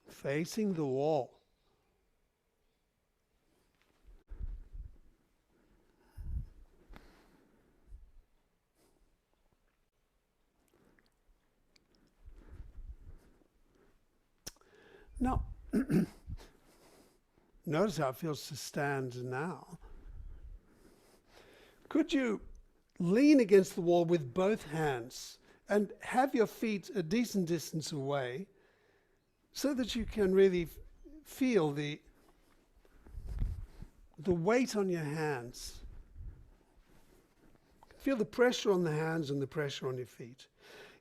Facing the wall. Now, notice how it feels to stand now. Could you lean against the wall with both hands and have your feet a decent distance away so that you can really feel the weight on your hands. Feel the pressure on the hands and the pressure on your feet.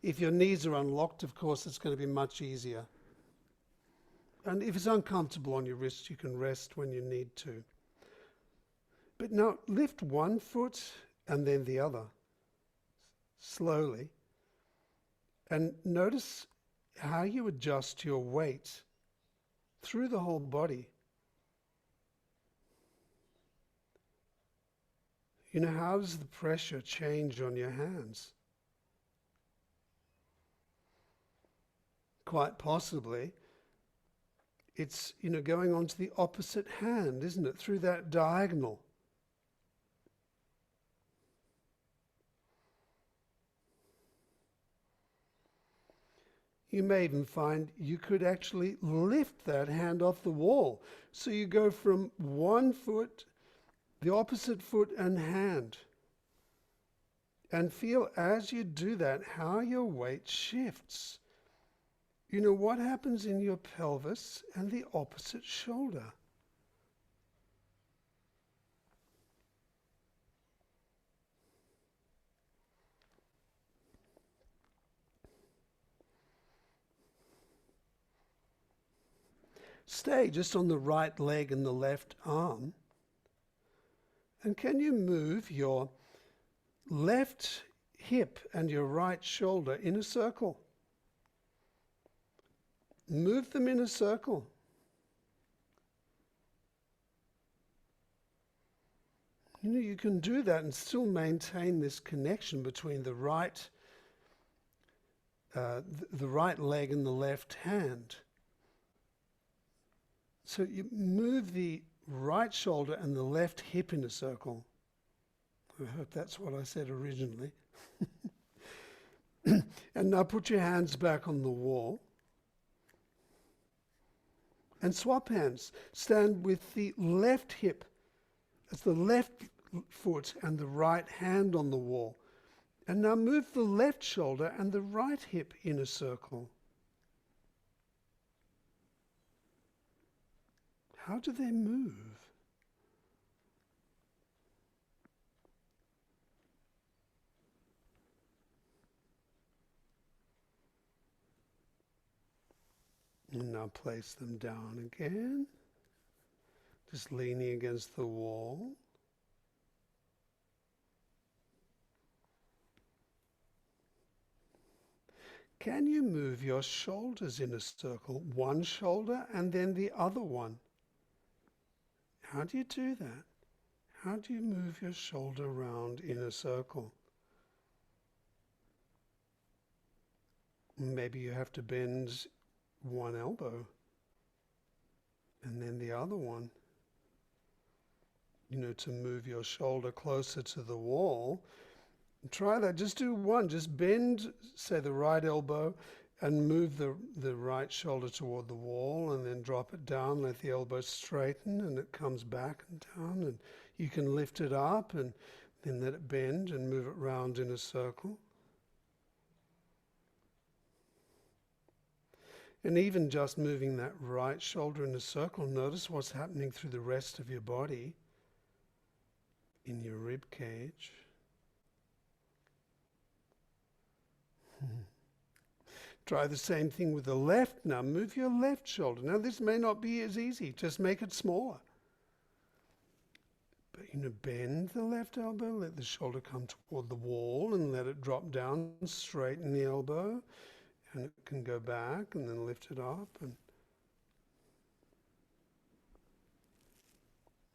If your knees are unlocked, of course, it's going to be much easier. And if it's uncomfortable on your wrists, you can rest when you need to. But now lift one foot and then the other, slowly. And notice how you adjust your weight through the whole body. You know, how does the pressure change on your hands? Quite possibly, it's, going on to the opposite hand, isn't it? Through that diagonal. You may even find you could actually lift that hand off the wall. So you go from one foot, the opposite foot and hand. And feel as you do that, how your weight shifts. You know, what happens in your pelvis and the opposite shoulder. Stay just on the right leg and the left arm. And can you move your left hip and your right shoulder in a circle? Move them in a circle. You can do that and still maintain this connection between the right leg and the left hand. So you move the right shoulder and the left hip in a circle. I hope that's what I said originally. And now put your hands back on the wall. And swap hands. Stand with the left hip as the left foot and the right hand on the wall. And now move the left shoulder and the right hip in a circle. How do they move? And now place them down again. Just leaning against the wall. Can you move your shoulders in a circle? One shoulder and then the other one. How do you do that? How do you move your shoulder around in a circle? Maybe you have to bend one elbow and then the other one, to move your shoulder closer to the wall. Try that. Just do one. Just bend, say, the right elbow and move the right shoulder toward the wall, and then drop it down. Let the elbow straighten and it comes back and down, and you can lift it up and then let it bend and move it round in a circle. And even just moving that right shoulder in a circle, notice what's happening through the rest of your body, in your rib cage. Try the same thing with the left now. Move your left shoulder. Now this may not be as easy. Just make it smaller. But bend the left elbow, let the shoulder come toward the wall and let it drop down, straighten the elbow. And it can go back and then lift it up. And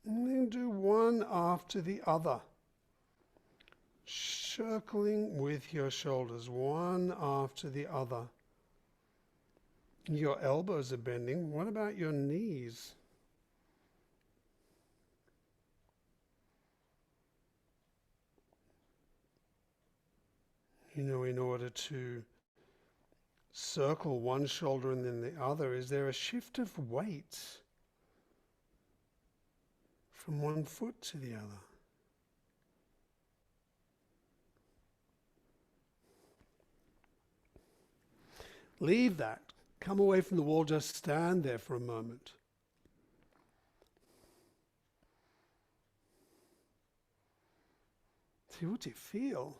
then do one after the other. Circling with your shoulders, one after the other. Your elbows are bending. What about your knees? In order to circle one shoulder and then the other, is there a shift of weight from one foot to the other? Leave that. Come away from the wall, just stand there for a moment. See, what do you feel?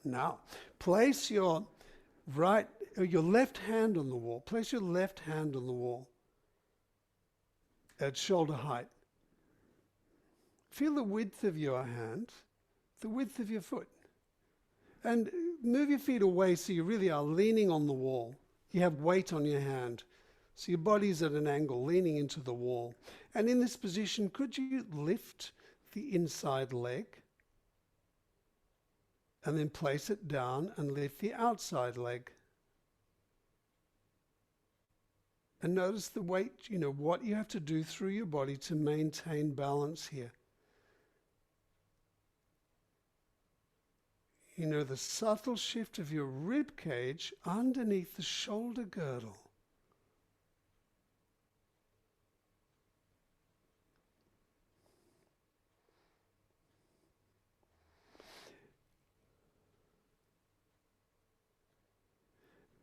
Now, place your left hand on the wall. Place your left hand on the wall at shoulder height. Feel the width of your hand, the width of your foot. And move your feet away so you really are leaning on the wall. You have weight on your hand. So your body's at an angle, leaning into the wall. And in this position, could you lift the inside leg? And then place it down and lift the outside leg. And notice the weight, what you have to do through your body to maintain balance here. The subtle shift of your rib cage underneath the shoulder girdle.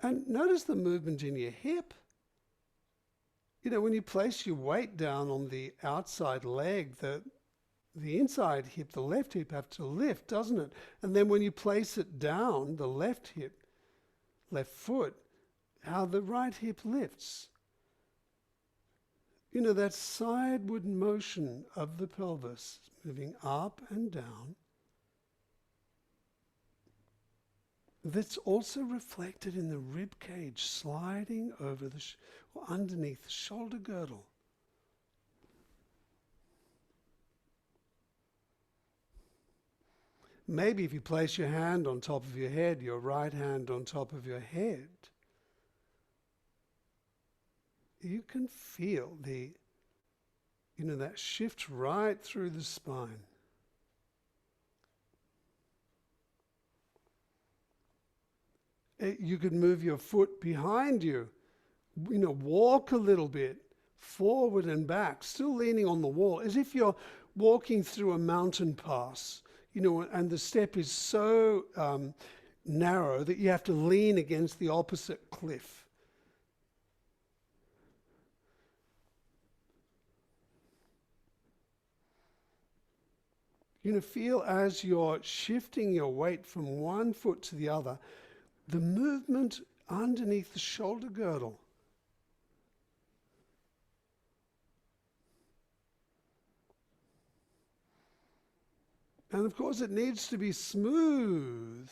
And notice the movement in your hip. When you place your weight down on the outside leg, the inside hip, the left hip, have to lift, doesn't it? And then when you place it down, the left hip, left foot, how the right hip lifts. That sideward motion of the pelvis, moving up and down. that's also reflected in the rib cage, sliding over or underneath the shoulder girdle. Maybe if you place your hand on top of your head, your right hand on top of your head, you can feel that shift right through the spine. You could move your foot behind you, walk a little bit forward and back, still leaning on the wall, as if you're walking through a mountain pass, and the step is so narrow that you have to lean against the opposite cliff. Feel as you're shifting your weight from one foot to the other, the movement underneath the shoulder girdle. And of course it needs to be smooth.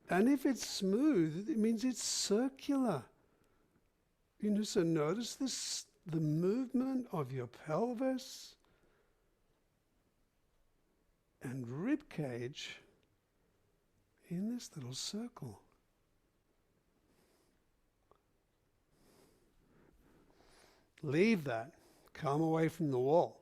And if it's smooth, it means it's circular. So notice the movement of your pelvis and rib cage in this little circle. Leave that. Come away from the wall.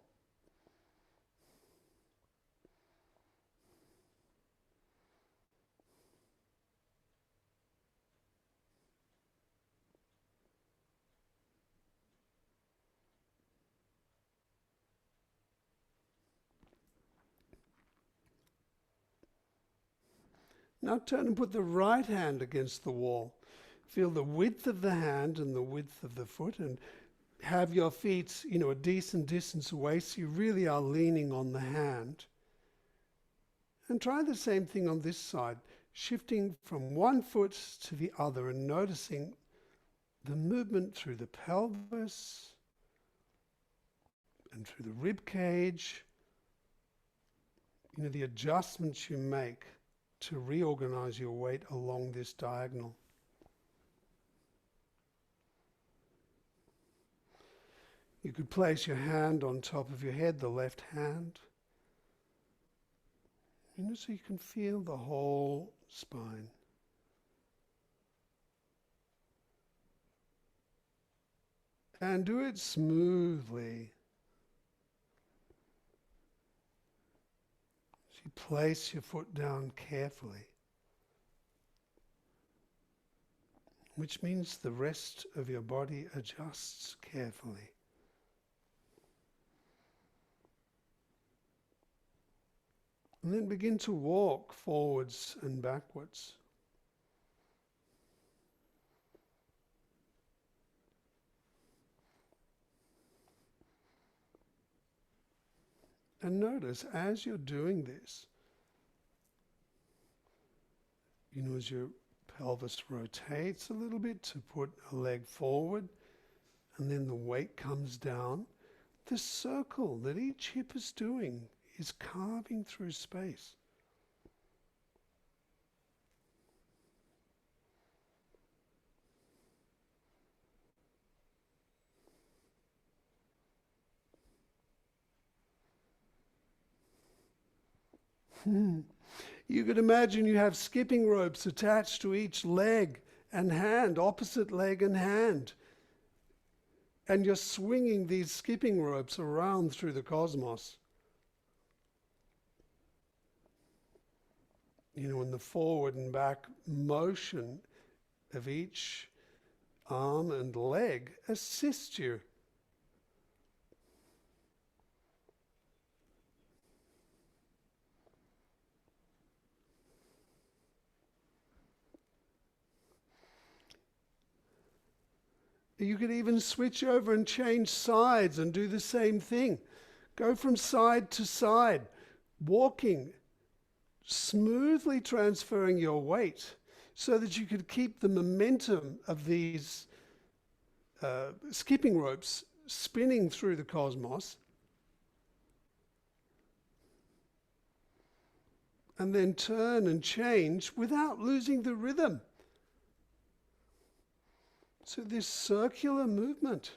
Now turn and put the right hand against the wall. Feel the width of the hand and the width of the foot, and have your feet, a decent distance away, so you really are leaning on the hand. And try the same thing on this side, shifting from one foot to the other and noticing the movement through the pelvis and through the rib cage, the adjustments you make to reorganize your weight along this diagonal. You could place your hand on top of your head, the left hand, so you can feel the whole spine. And do it smoothly. So you place your foot down carefully, which means the rest of your body adjusts carefully. And then begin to walk forwards and backwards. And notice as you're doing this, as your pelvis rotates a little bit to put a leg forward, and then the weight comes down, the circle that each hip is doing is carving through space. You could imagine you have skipping ropes attached to each leg and hand, opposite leg and hand. And you're swinging these skipping ropes around through the cosmos. In the forward and back motion of each arm and leg assists you. You could even switch over and change sides and do the same thing. Go from side to side, walking, smoothly transferring your weight so that you could keep the momentum of these skipping ropes spinning through the cosmos. and then turn and change without losing the rhythm. So this circular movement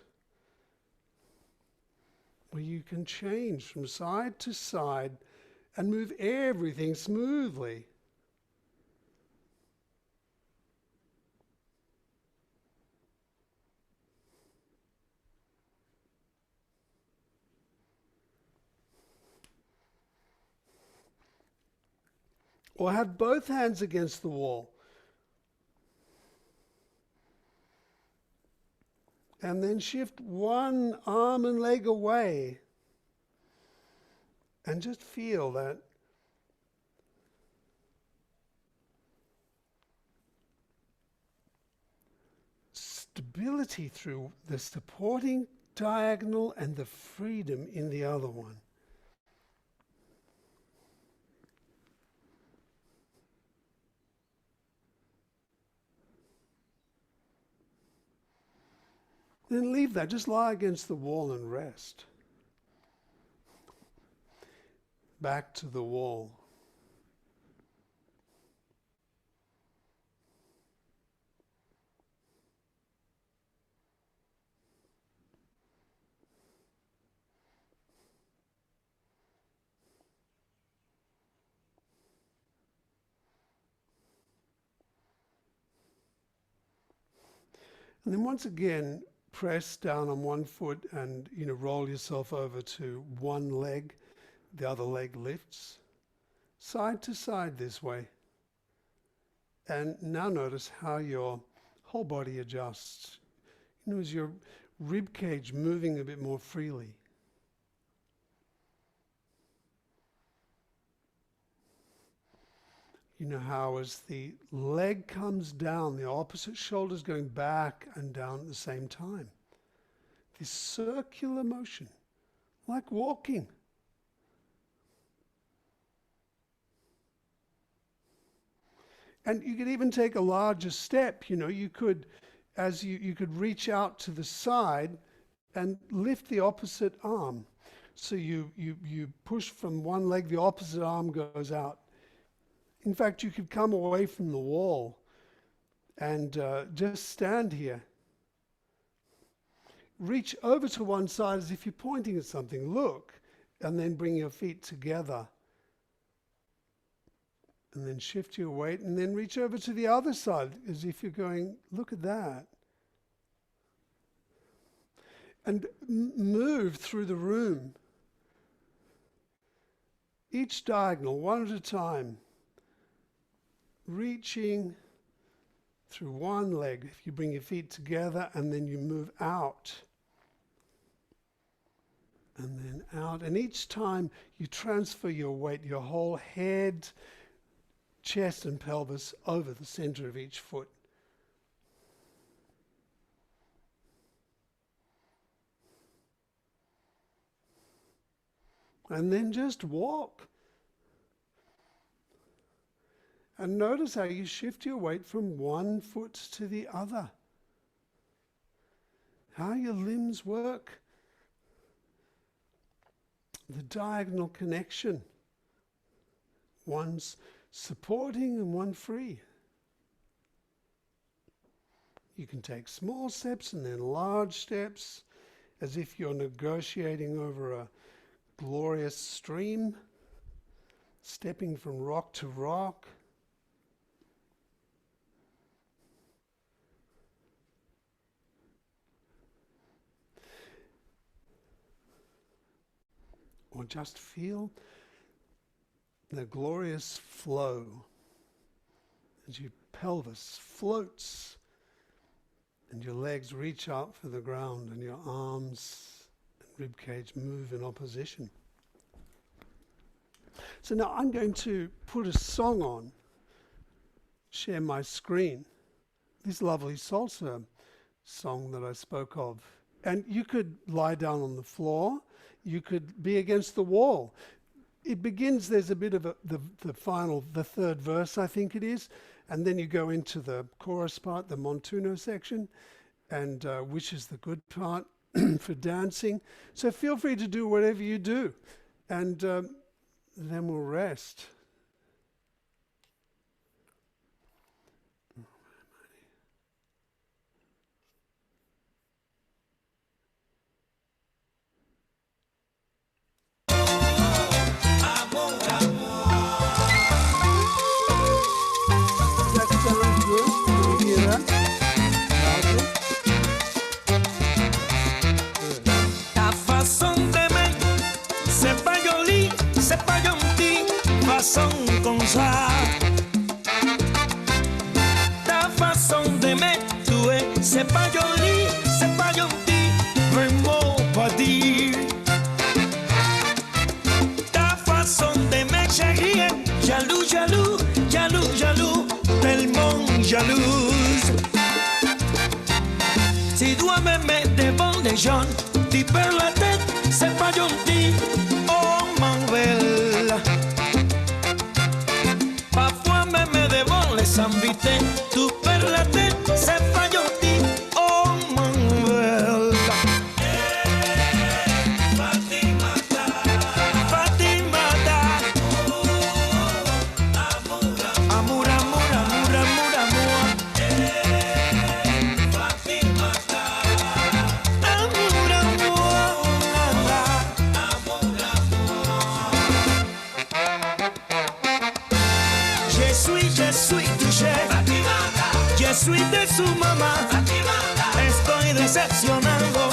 where you can change from side to side and move everything smoothly. Or have both hands against the wall. And then shift one arm and leg away. And just feel that stability through the supporting diagonal and the freedom in the other one. Then leave that, just lie against the wall and rest. Back to the wall. And then once again, press down on one foot and roll yourself over to one leg. The other leg lifts side to side this way. And now notice how your whole body adjusts. Is your rib cage moving a bit more freely? You know how as the leg comes down, the opposite shoulder is going back and down at the same time. This circular motion, like walking. And you could even take a larger step. You could, you could reach out to the side and lift the opposite arm. So you push from one leg, the opposite arm goes out. In fact, you could come away from the wall and just stand here. Reach over to one side as if you're pointing at something. Look, and then bring your feet together. And then shift your weight and then reach over to the other side as if you're going, look at that. And move through the room. Each diagonal, one at a time. Reaching through one leg. If you bring your feet together and then you move out. And then out. And each time you transfer your weight, your whole head, chest and pelvis over the center of each foot. And then just walk. And notice how you shift your weight from one foot to the other. How your limbs work. The diagonal connection. One's supporting and one free. You can take small steps and then large steps, as if you're negotiating over a glorious stream, stepping from rock to rock. Or just feel the glorious flow as your pelvis floats and your legs reach out for the ground and your arms and ribcage move in opposition. So now I'm going to put a song on, share my screen, this lovely salsa song that I spoke of. And you could lie down on the floor, you could be against the wall. It begins, there's a bit of the third verse, I think it is, and then you go into the chorus part, the montuno section, and which is the good part for dancing. So feel free to do whatever you do, and then we'll rest. Ta façon d'aimer, tu es, c'est pas gentil, vraiment pas dire. Ta façon d'aimer, chérie, jaloux, jaloux, jaloux, jaloux, tellement jalouse. Si tu m'aimer devant les gens, tu perds la tête, c'est pas gentil, oh ma belle. Parfois même devant les invités, tu perds la tête, c'est pas gentil, oh ma belle. Fatimata, Fatimata, amour, amour, amour, amour, amour. Fatimata, amour, amour, je suis touché, je suis de su mamá, estoy decepcionado,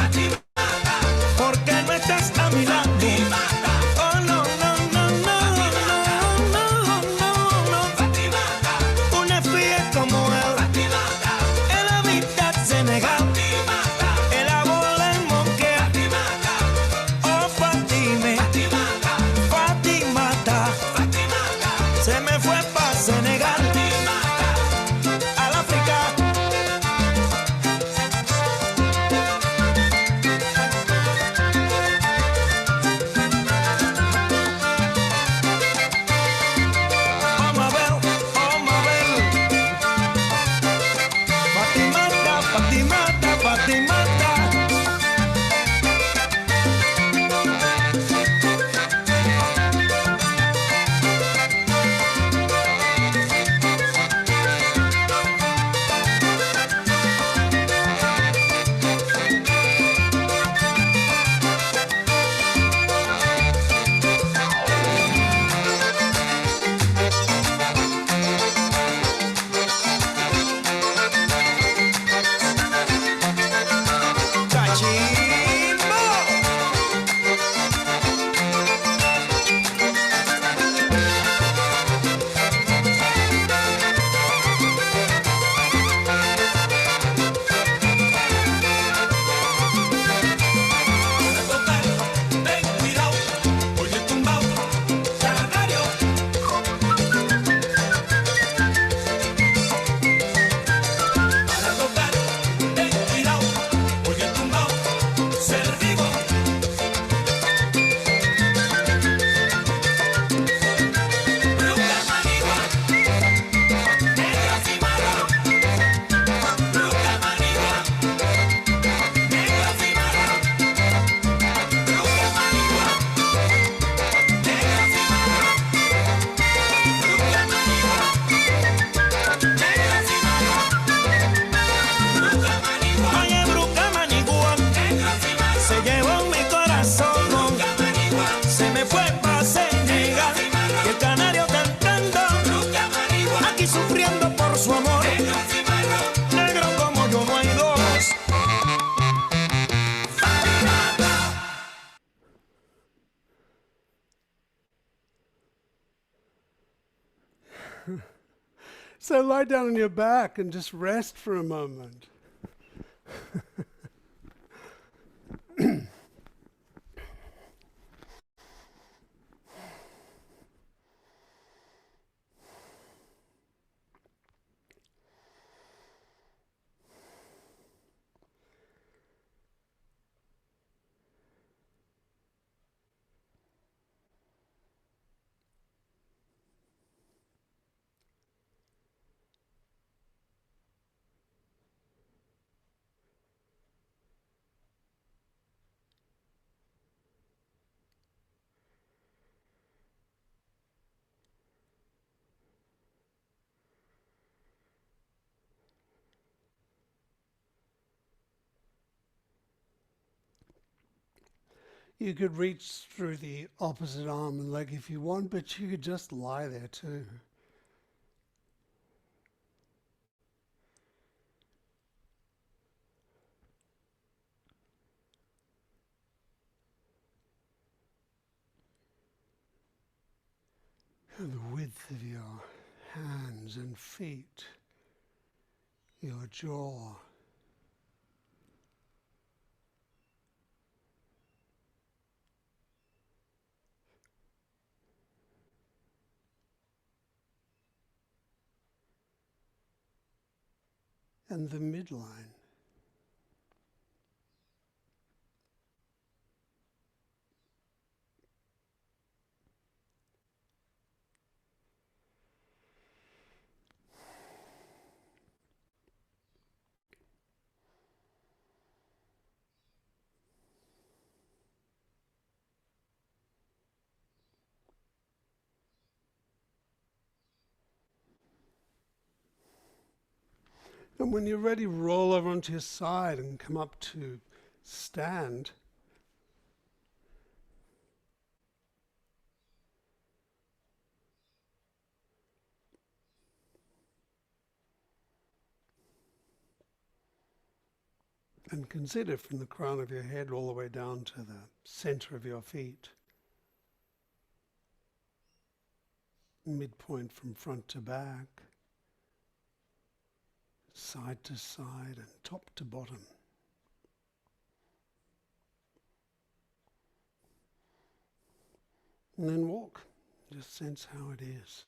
porque no estás a mi lado. Oh no, no, no, no, no, no, no, no. Una espía como él, en la vida se nega, el abuelo en monquea. Oh Fatime, Fatimata, se me fue pa' Senegal, al África. Oh Mabel, Fatimata, Fatimata, Fatimata. Cachimbo. Ten cuidado, oye tumbao, canario. Para tocar, ten cuidado, oye tumbao, ser vivo. Bruja manigua, negra cimarrón. Bruja manigua, negra cimarrón. Bruja manigua, negra cimarrón. Bruja manigua, negra cimarrón. Bruja manigua, oye bruja manigua, negra cimarrón. Se llevó mi corazón, bruja manigua. Se me fue pa' Senegal, y el canario cantando, bruja manigua. Aquí sufriendo por su amor, negra cimarrón. Negro como yo no hay dos. Fatimata. So lie down on your back and just rest for a moment. You could reach through the opposite arm and leg if you want, but you could just lie there too. And the width of your hands and feet, your jaw. And the midline. And when you're ready, roll over onto your side and come up to stand. And consider from the crown of your head all the way down to the center of your feet. Midpoint from front to back. Side to side and top to bottom. And then walk. Just sense how it is.